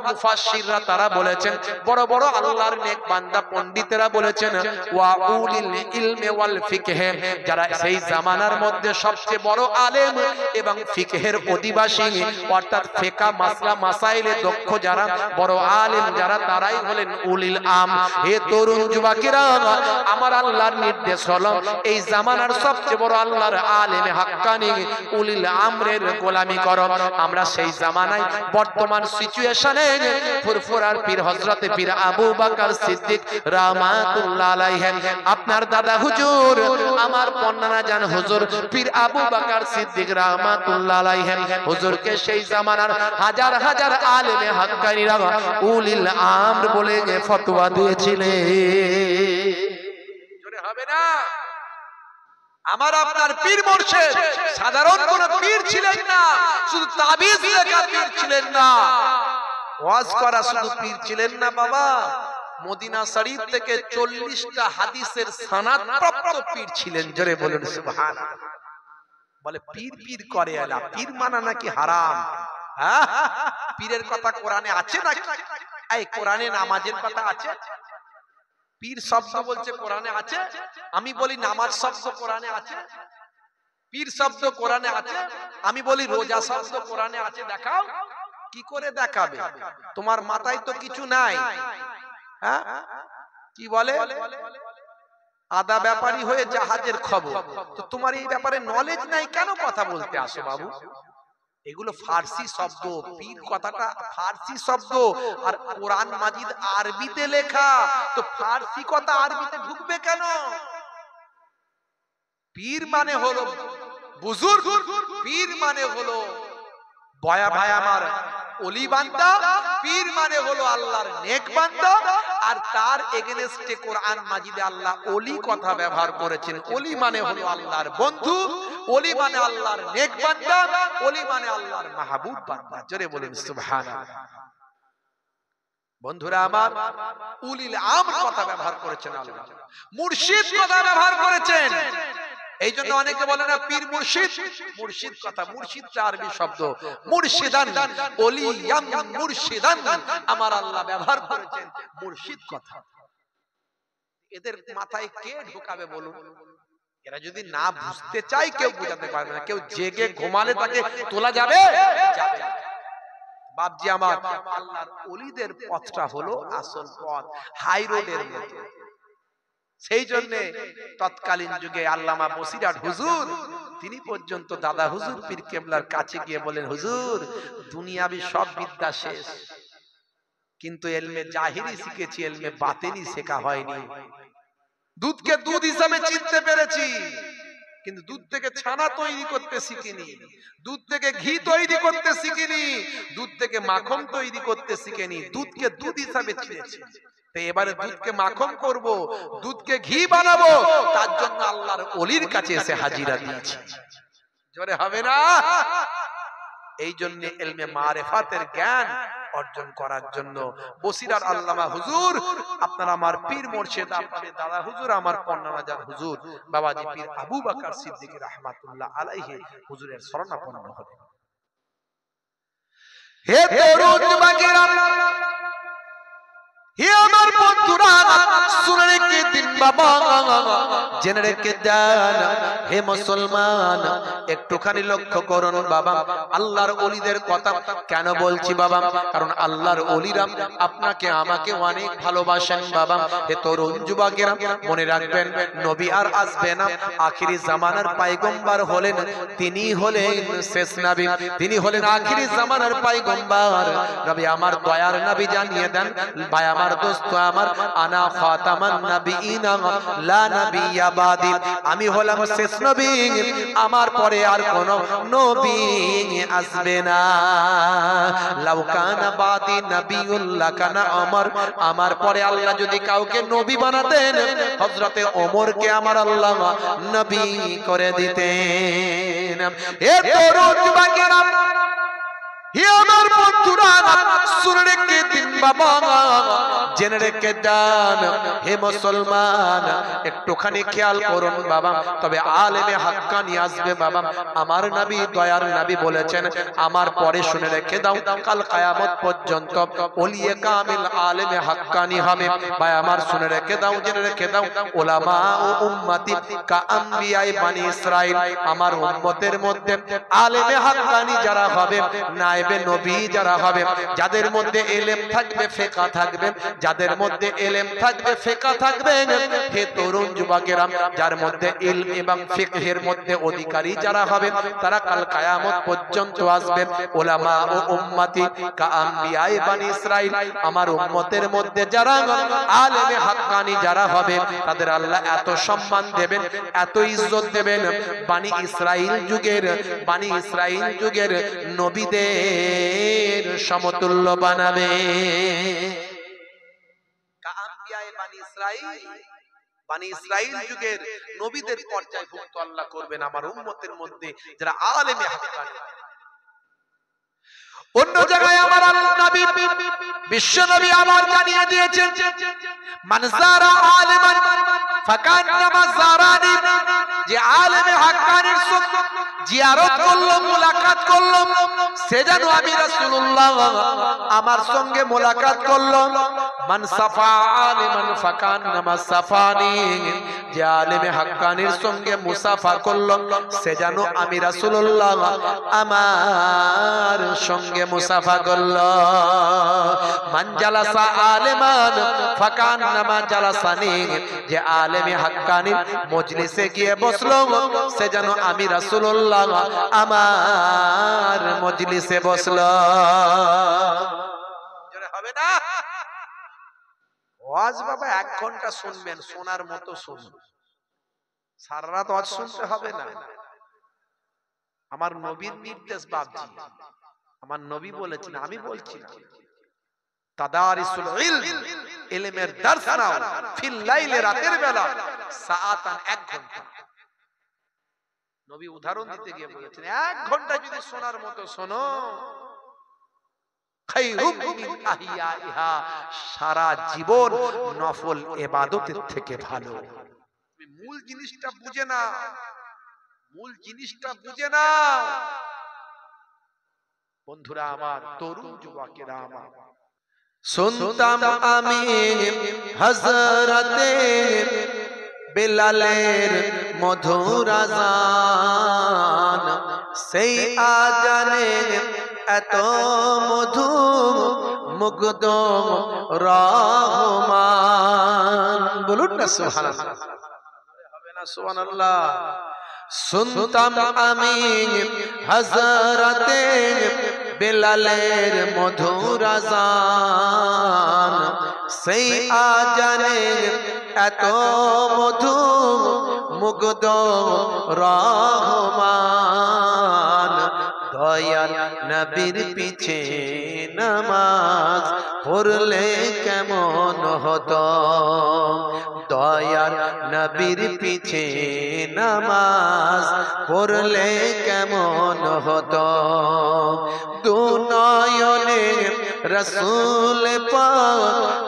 মুফাসসিররা তারা বলেছেন, বড় বড় আল্লাহর নেক বান্দা পণ্ডিতেরা বলেছেন ওয়া উলিল ইলমি ওয়াল ফিকহ, যারা সেই জামানার মধ্যে সবচেয়ে বড় আলেম এবং ফিকহের অধিবাসী, অর্থাৎ ফিকহ মাসলা মাসাইলে দক্ষ যারা বড় আলেম যারা, তারাই হলেন উলিল আম। হে তরুণ যুবকেরা, আমার আল্লাহর নির্দেশ হলো এই জামানার সবচেয়ে বড় আল্লাহর আলেমে হাক্কানি উলিল আমরের গোলামি করো। আমরা সেই জামানায় বর্তমান সিচুয়েশনে ফুরফুরার পীর হযরতে পীর আবু বকর সিদ্দিক রাহমাতুল্লাহ আলাইহি, আপনার দাদা হুজুর আমার পন্নানা জান হুজুর পীর আবু বকর সিদ্দিক রাহমাতুল্লাহ আলাইহি, হুজুরকে সেই জামানার হাজার হাজার আলেমে হাক্কানিরা উলিল আমর বলে ফতোয়া দিয়েছিলেন। জোরে হবে না। আমার আপনার পীর মুর্শিদ সাধারণ কোন পীর ছিলেন না, শুধু তাবিজ লেখা পীর ছিলেন না, ওয়াজ করা শুধু পীর ছিলেন না বাবা, মদিনা শরীফ থেকে 40টা হাদিসের সনদ প্রাপ্ত পীর ছিলেন। জোরে বলুন সুবহানাল্লাহ। বলে পীর পীর করে আলা, পীর মানা নাকি হারাম? হ্যাঁ, পীরের কথা কোরআনে আছে নাকি? এই কোরআনে নামাজের কথা আছে? পীর শব্দ বলছে কোরআনে আছে? আমি বলি নামাজ শব্দ কোরআনে আছে? পীর শব্দ কোরআনে আছে? আমি বলি রোজা শব্দ কোরআনে আছে? দেখাও। কি করে দেখাবে? তোমার মাথায় তো কিছু নাই। হ্যাঁ, কি বলে? আদা ব্যাপারী হয়ে জাহাজের খবর। তো তোমার এই ব্যাপারে নলেজ নাই, কেন কথা বলতে আসো বাবু? এগুলো ফার্সি শব্দ, পীর কথাটা ফার্সি শব্দ, আর কোরআন মাজিদ আরবিতে লেখা, তো ফার্সি কথা আরবিতে ঢুকবে কেন? পীর মানে হলো বুজুর্গ, পীর মানে হলো বয়া ভাই আমার ওলি বান্দা, পীর মানে হলো আল্লাহর নেক বান্দা। আর তার এগেনস্টে কোরআন মাজিদে আল্লাহ ওলি কথা ব্যবহার করেছেন। ওলি মানে হলো আল্লাহর বন্ধু, ওলি মানে আল্লাহর নেক বান্দা, ওলি মানে আল্লাহর মাহবুব বান্দা। জোরে বলেন সুবহানাল্লাহ। বন্ধুরা আমার, উলিল আমর কথা ব্যবহার করেছেন আল্লাহ, মুর্শিদ কথা ব্যবহার করেছেন। এই জন্য অনেকে বলে না পীর মুর্শিদ, মুর্শিদ কথা, মুর্শিদটা আরবি শব্দ, মুর্শিদান, ওলিয়াম মুর্শিদান, আমার আল্লাহ ব্যবহার করেছেন মুর্শিদ কথা। এদের মাথায় কে ঢোকাবে বলুন? এরা যদি না বুঝতে চায় কেউ বোঝাতে পারবে না। কেউ জেগে ঘুমালে তাকে তোলা যাবে? যাবে না। বাপজি আমার, আল্লাহর ওলিদের পথটা হলো আসল পথ, হাই রোডের মতো। সেই জন্য তৎকালীন যুগে আল্লামা বসিরহাট হুজুর তিনি পর্যন্ত দাদা হুজুর পীর কেবলার কাছে গিয়ে বলেন, হুজুর দুনিয়াবি সব বিদ্যা শেষ, কিন্তু এলমে জাহিরি শিখেছি, এলমে বাতিনি শেখা হয়নি। দুধকে দুধ হিসাবে চিনতে পেরেছি, কিন্তু দুধ থেকে ছানা তৈরি করতে শিখিনি, দুধ থেকে ঘি তৈরি করতে শিখিনি, দুধ থেকে মাখন তৈরি করতে শিখিনি। দুধকে দুধ হিসাবে চিনেছি, তো এবারে দুধকে মাখন করব, দুধকে ঘি বানাবো, তার জন্য আল্লাহর ওলির কাছে এসে হাজিরা দিয়েছি। জোরে হবে না? এই জন্য ইলমে মারিফাতের জ্ঞান অর্জন করার জন্য বসিরহাট আল্লামা হুজুর, আপনার আমার পীর মুর্শিদ, আপনাদের দাদা হুজুর, আমার পন্নাজান হুজুর বাবাজি পীর আবু বকর সিদ্দিকী রাহমাতুল্লাহ আলাইহি হুজুরের শরণাপন্ন হলেন। হে তরুণ যুবকেরা, হে আমার বন্ধুরা, শুনে রেখে দিন বাবা, জেনে রেখে দেন হে মুসলমান, একটুখানি লক্ষ্য করুন বাবা। আল্লাহর ওলিদের কথা কেন বলছি বাবা? কারণ আল্লাহর ওলিরা আপনাকে আমাকে অনেক ভালোবাসেন বাবা। হে তরুণ যুবকেরা, মনে রাখবেন নবী আর আসবে না, আখিরি জামানার পয়গম্বর হলেন তিনি, হলেন শেষ নবী, তিনি হলেন আখিরি জামানার পয়গম্বর। নবী আমার দয়ার নবী জানিয়ে দেন, ভাই আমার দোস্ত আমার, আনা খাতামান নবিয়িনা লা নবিয়্যা বাদি, আমি হলাম শেষ নবী, আমার পরে আর কোন নবী আসবে না। লাউ কানা বাদি নবিয়্যুল লাকানা ওমর, আমার পরে আল্লাহ যদি কাউকে নবী বানাতেন, হযরতে ওমরকে আমার আল্লাহ নবী করে দিতেন। এ তরুণ যুবকেরা, হে আমার বন্ধুরা, শুনে রেখে দিন বাবা, জেনে রেখে দেন হে মুসলমান, একটুখানি খেয়াল করুন বাবা। তবে আলেমে হাক্কানি আসবে বাবা, আমার নবী দয়ার নবী বলেছেন আমার পরে, শুনে রেখে দাও, কাল কিয়ামত পর্যন্ত ওলিয়ে কামিল আলেমে হাক্কানি হবে। ভাই আমার শুনে রেখে দাও, জেনে রেখে দাও, উলামা ও উম্মতি কা আম্বিয়ায়ে বনি ইসরাইল, আমার উম্মতের মধ্যে আলেমে হাক্কানি যারা হবে, নায়েবে নবী যারা হবে, যাদের মধ্যে ইলম থাকবে, ফিকহ থাকবে, যাদের মধ্যে ইলম থাকবে, ফিকহ থাকবে, হে তরুণ যুবকেরা, যার মধ্যে ইলম এবং ফিকহের মধ্যে অধিকারী যারা হবে, তারা কাল কিয়ামত পর্যন্ত আসবে। উলামা ও উম্মতি কা আম্বিয়ায়ে বনি ইসরাইল, আমার উম্মতের মধ্যে যারা আলেমে হাক্কানি যারা হবে, তাদের আল্লাহ এত সম্মান দেবেন, এত ইজ্জত দেবেন, বনি ইসরাইল যুগের নবীদের সমতুল্য বানাবে। বনি ইসরাইল যুগের নবীদের পর্যায়ভুক্ত আল্লাহ করবেন আমার উম্মতের মধ্যে যারা আলেমে হাক্কানি। অন্য জায়গায় আমার আল্লাহ নবী বিশ্ব নবী আবার জানিয়ে দিয়েছেন, মান যারা আলিমান ফাকান্নামা যারানি, যে আলেমে হাক্কানির সঙ্গে জিয়ারত করলো, মুলাকাত করলো, সে যেন আমি রাসূলুল্লাহ আমার সঙ্গে মুলাকাত করলো। মান সাফা আলিমান ফাকান্নামা সাফানি, যে আলেমে হাক্কানির সঙ্গে মুসাফা করলো, সে যেন আমি রাসূলুল্লাহ আমার সঙ্গে মুসাফা করলো। মান জালাসা আলিমান ফাকান্নামা জালাসানি, যে আলেমে হাক্কানির মজলিসে গিয়ে বসলো, সে যেন আমি রাসূলুল্লাহ আমার মজলিসে বসলো। জোরে হবে না? ওয়াজ বাবা 1 ঘন্টা শুনবেন, শোনার মতো শুনুন, সারা রাত ওয়াজ শুনতে হবে না। আমার নবীর নির্দেশ বাপজি, আমার নবী বলেছেন, আমি বলছি না। তাদারিসুল ইলম, ইলমের দর্স নাও, ফিল লাইলে, রাতের বেলা, সাআতান, 1 ঘন্টা। নবী উদাহরণ দিতে গিয়ে বলেছেন 1 ঘন্টা যদি শোনার মতো শোনো, খায়রুম মিন আহিয়াইহা, সারা জীবন নফল ইবাদতের থেকে ভালো। তুমি মূল জিনিসটা বুঝে না, মূল জিনিসটা বুঝে না বন্ধুরা আমার, তরুণ যুবকেরা আমার। শুনতাম আমি হযরতে বেলালের মধুর আযান, সেই আজানে এত মধু মুগ্ধ রহমান। বলুন না সুবহানাল্লাহ, হবে না সুবহানাল্লাহ। শুনতাম আমি হযরতে বেলালের মধুর আযান, সেই আজানে এত মধু মুগ্ধ রহমান। দয়াল নবীর পিছে নামাজ পড়লে কেমন হতো, দয়াল নবীর পিছে নামাজ পড়লে কেমন হতো। দু নয়নে রসূল পাক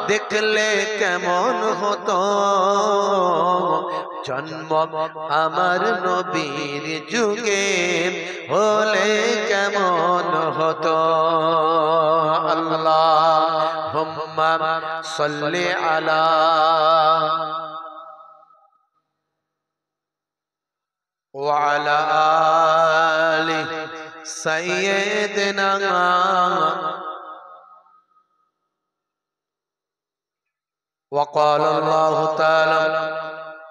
দেখলে কেমন হতো, জন্ম আমার নবীর যুগে হলে কেমন হতো। আল্লাহুম্মা সাল্লি আলা ওয়া আলা আলি সাইয়্যিদিনা وقال الله تعالى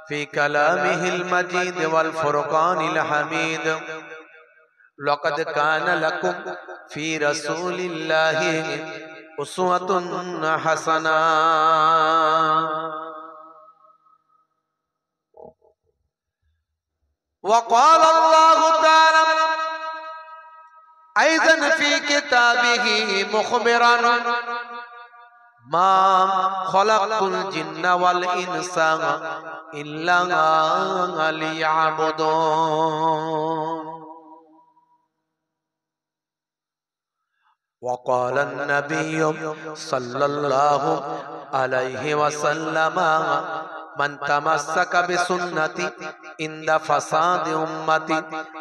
في كلامه المجيد والفرقان الحميد لقد كان لكم في رسول الله أسوة حسنة وقال الله تعالى أيضا في كتابه مخبرا ما خلقت الجن والإنس إلا ليعبدون وقال النبي صلى الله عليه وسلم من تمسك بسنتي عند فساد أمتي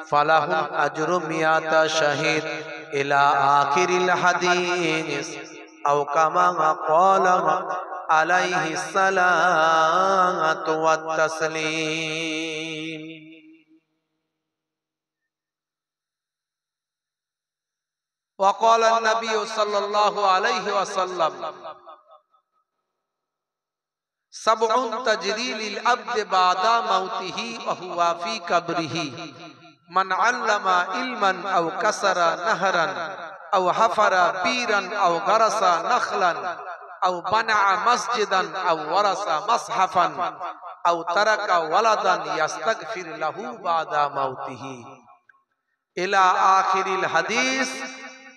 فله أجر 100 شهيد إلى آخر الحديث أو كما قال عليه الصلاة والتسليم وقال النبي صلى الله عليه وسلم سبع تجري للعبد بعد موته وهو في قبره من علم علما أو كسر نهرا أو حفر بيرا أو غرس نخلا أو بنى مسجدا أو ورث مصحفا أو ترك ولدا يستغفر له بعد موته إلى آخر الحديث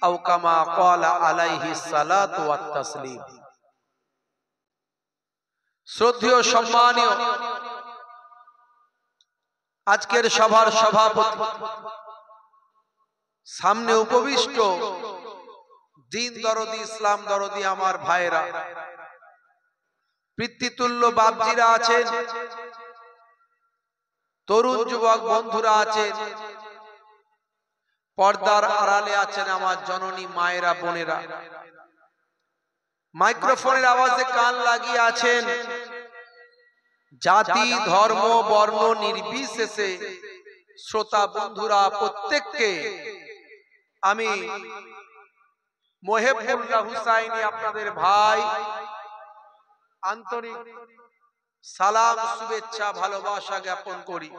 أو كما قال عليه الصلاة والتسليم শ্রদ্ধেয় সম্মানীয় আজকের সভার সভাপতি, সামনে উপবিষ্ট দিন দরদি ইসলাম দরদি আমার ভাইরা, পিতৃতুল্য বাপজিরা আছেন, তরুণ যুবক বন্ধুরা আছেন, পর্দার আড়ালে আছেন আমার জননী মায়েরা বোনেরা, মাইক্রোফোনের আওয়াজে কান লাগিয়ে আছেন, জাতি ধর্ম বর্ণ নির্বিশেষে শ্রোতা বন্ধুরা প্রত্যেককে আমি মোহেবুল্লাহ হুসাইনি আপনাদের ভাই আন্তরিক সালাম শুভেচ্ছা ভালোবাসা জ্ঞাপন করি।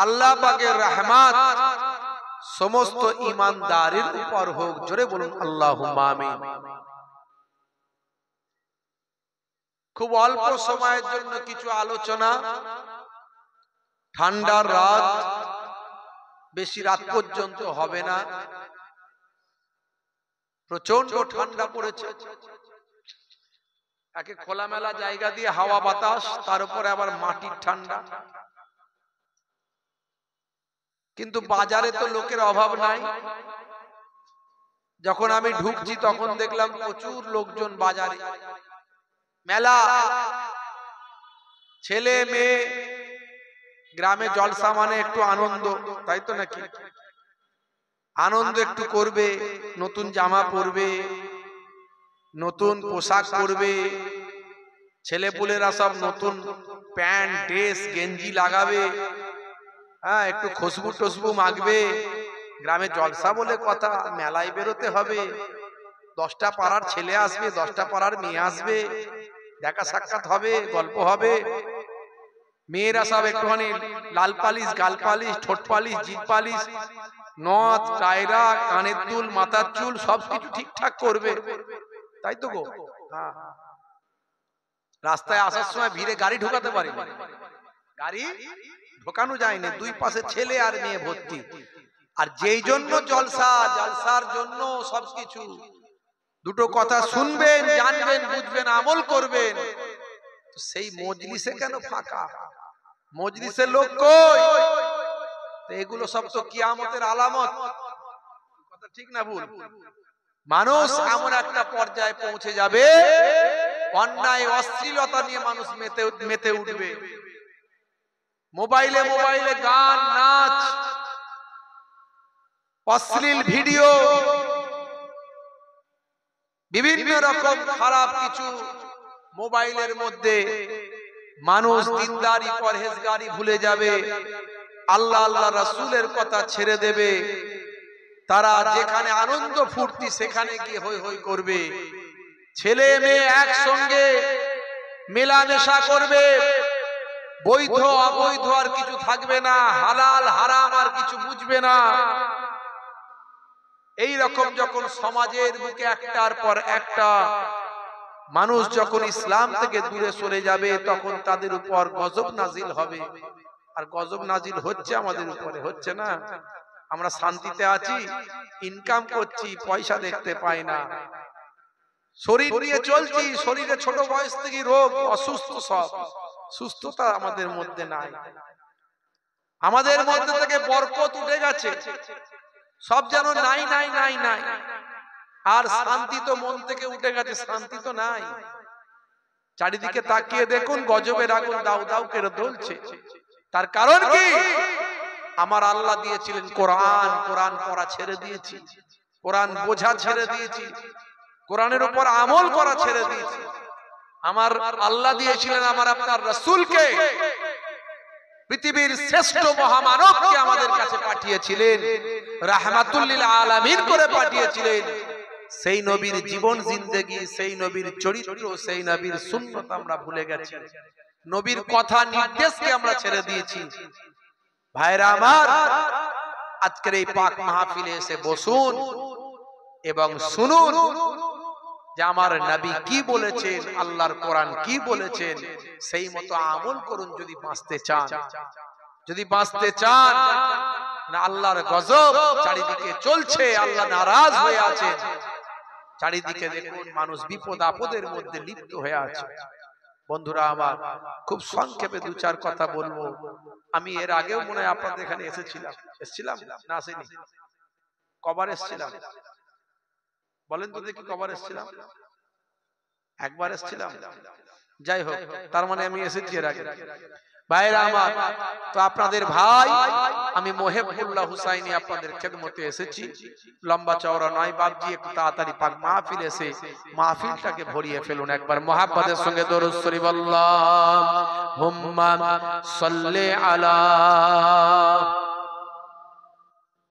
আল্লাহ পাকের রহমত সমস্ত ঈমানদারের উপর হোক, জোরে বলুন আল্লাহুম্মা আমিন। খুব অল্প সময়ের জন্য কিছু আলোচনা, ঠান্ডার রাত, বেশি রাত পর্যন্ত হবে না, প্রচন্ড ঠান্ডা পড়েছে, একে খোলামেলা জায়গা দিয়ে হাওয়া বাতাস, তার উপরে আবার মাটির ঠান্ডা, কিন্তু বাজারে তো লোকের অভাব নাই। যখন আমি ঢুকছি তখন দেখলাম প্রচুর লোকজন বাজারে, মেলা, ছেলে মেয়ে, গ্রামে জলসা মানে একটু আনন্দ, তাই তো নাকি? আনন্দ একটু করবে, নতুন জামা পরবে, নতুন পোশাক পরবে, ছেলেপুলেরা সব নতুন প্যান্ট ড্রেস গেঞ্জি লাগাবে, হ্যাঁ, একটু খুশবু টসবু মাখবে। গ্রামে জলসা বলে কথা, মেলায় বেরোতে হবে, 10টা পাড়ার ছেলে আসবে, 10টা পাড়ার মেয়ে আসবে, দেখা সাক্ষাৎ হবে, গল্প হবে। মেয়েরা সব একটুখানি লাল পালিশ, গাল পালিশ, ঠোঁট পালিশ, জিভ পালিশ, নথ, টায়রা, কানের দুল, মাথার চুল সবকিছু ঠিকঠাক করবে, তাই তো গো? হ্যাঁ, রাস্তায় আসার সময় ভিড়ে গাড়ি ঢোকাতে পারি না, গাড়ি ঢোকানো যায় না, দুই পাশে ছেলে আর মেয়ে ভর্তি। আর যেই জন্য জলসা, জলসার জন্য সবকিছু, দুটো কথা শুনবেন, জানবেন, বুঝবেন, আমল করবেন, সেই মজলিসে কেন ফাঁকা? মজলিসের লোক কই? এগুলো সব তো কিয়ামতের আলামত, কথা ঠিক না ভুল? মানুষ এমন একটা পর্যায়ে পৌঁছে যাবে, অন্যায় অশ্লীলতা নিয়ে মানুষ মেতে উঠবে। মোবাইলে মোবাইলে গান, নাচ, অশ্লীল ভিডিও, বিভিন্ন রকম খারাপ কিছু মোবাইলের মধ্যে। মানুষ দিনদারি পরহেজগারি ভুলে যাবে, আল্লাহ আল্লাহ রাসূলের কথা ছেড়ে দেবে। তারা যেখানে আনন্দ ফুর্তি সেখানে গিয়ে হই হই করবে, ছেলে মেয়ে একসঙ্গে মেলামেশা করবে, বৈধ অবৈধ আর কিছু থাকবে না, হালাল হারাম আর কিছু বুঝবে না। এই রকম যখন সমাজের বুকে একটার পর একটা মানুষ যখন ইসলাম থেকে দূরে সরে যাবে, তখন তাদের উপর গজব নাজিল হবে। আর গজব নাজিল হচ্ছে আমাদের উপরে, হচ্ছে না? আমরা শান্তিতে আছি, ইনকাম করছি, পয়সা দেখতে পাই না, শরীর নিয়ে চলছি, শরীরে ছোট বয়স থেকে রোগ, অসুস্থ, সব সুস্থতা আমাদের মধ্যে নাই। আমাদের মধ্যে থেকে বরকত উঠে গেছে, সব যেন নাই নাই নাই নাই। আর শান্তি তো মন থেকে উঠে গেছে, শান্তি তো নাই। চারিদিকে তাকিয়ে দেখুন, গজবের আগুন দাউ দাউ করে জ্বলছে। তার কারণ কি? আমার আল্লাহ দিয়েছিলেন কোরআন, কোরআন পড়া ছেড়ে দিয়েছি, কোরআন বোঝা ছেড়ে দিয়েছি, কোরআনের উপর আমল করা ছেড়ে দিয়েছি। আমার আল্লাহ দিয়েছিলেন আমার আপনার রাসূলকে, পৃথিবীর শ্রেষ্ঠ মহামানবকে আমাদের কাছে পাঠিয়েছিলেন, রাহমাতুল লিল আলামিন করে পাঠিয়েছিলেন। সেই নবীর জীবন জিন্দেগি, সেই নবীর চরিত্র, সেই নবীর সুন্নাত আমরা ভুলে গেছি, নবীর কথা নির্দেশকে আমরা ছেড়ে দিয়েছি। ভাইরা আমার, আজকের এই পাক মাহফিলে এসে বসুন এবং শুনুন যে আমার নবী কি বলেছেন, আল্লাহর কোরআন কি বলেছেন, সেই মতো আমল করুন যদি বাঁচতে চান। যদি বাঁচতে চান না, আল্লাহর গজব চারিদিকে চলছে, আল্লাহ নারাজ হয়ে আছেন, চারিদিকে দেখুন মানুষ বিপদ আপদের মধ্যে লিপ্ত হয়ে আছে। বন্ধুরা আমার, খুব সংক্ষেপে দু চার কথা বলবো। আমি এর আগেও মনে হয় আপনাদের এখানে এসেছিলাম না আসেনি? কবার এসেছিলাম বলেন তো দেখি? কবার এসেছিলাম? একবার এসেছিলাম। যাই হোক, তার মানে আমি এসেছি এর আগে। ভাইরা আমার, তো আপনাদের ভাই আমি মোহেবুল্লাহ হুসাইনি আপনাদের খেদমতে এসেছি। লম্বা চওড়া নয় বাপজি, একটু তাড়াতাড়ি পাক মাহফিল এসে মাহফিলটাকে ভরিয়ে ফেলুন। একবার মুহাব্বতের সঙ্গে দরুদ শরীফ আল্লাহুম্মা সাল্লি আলা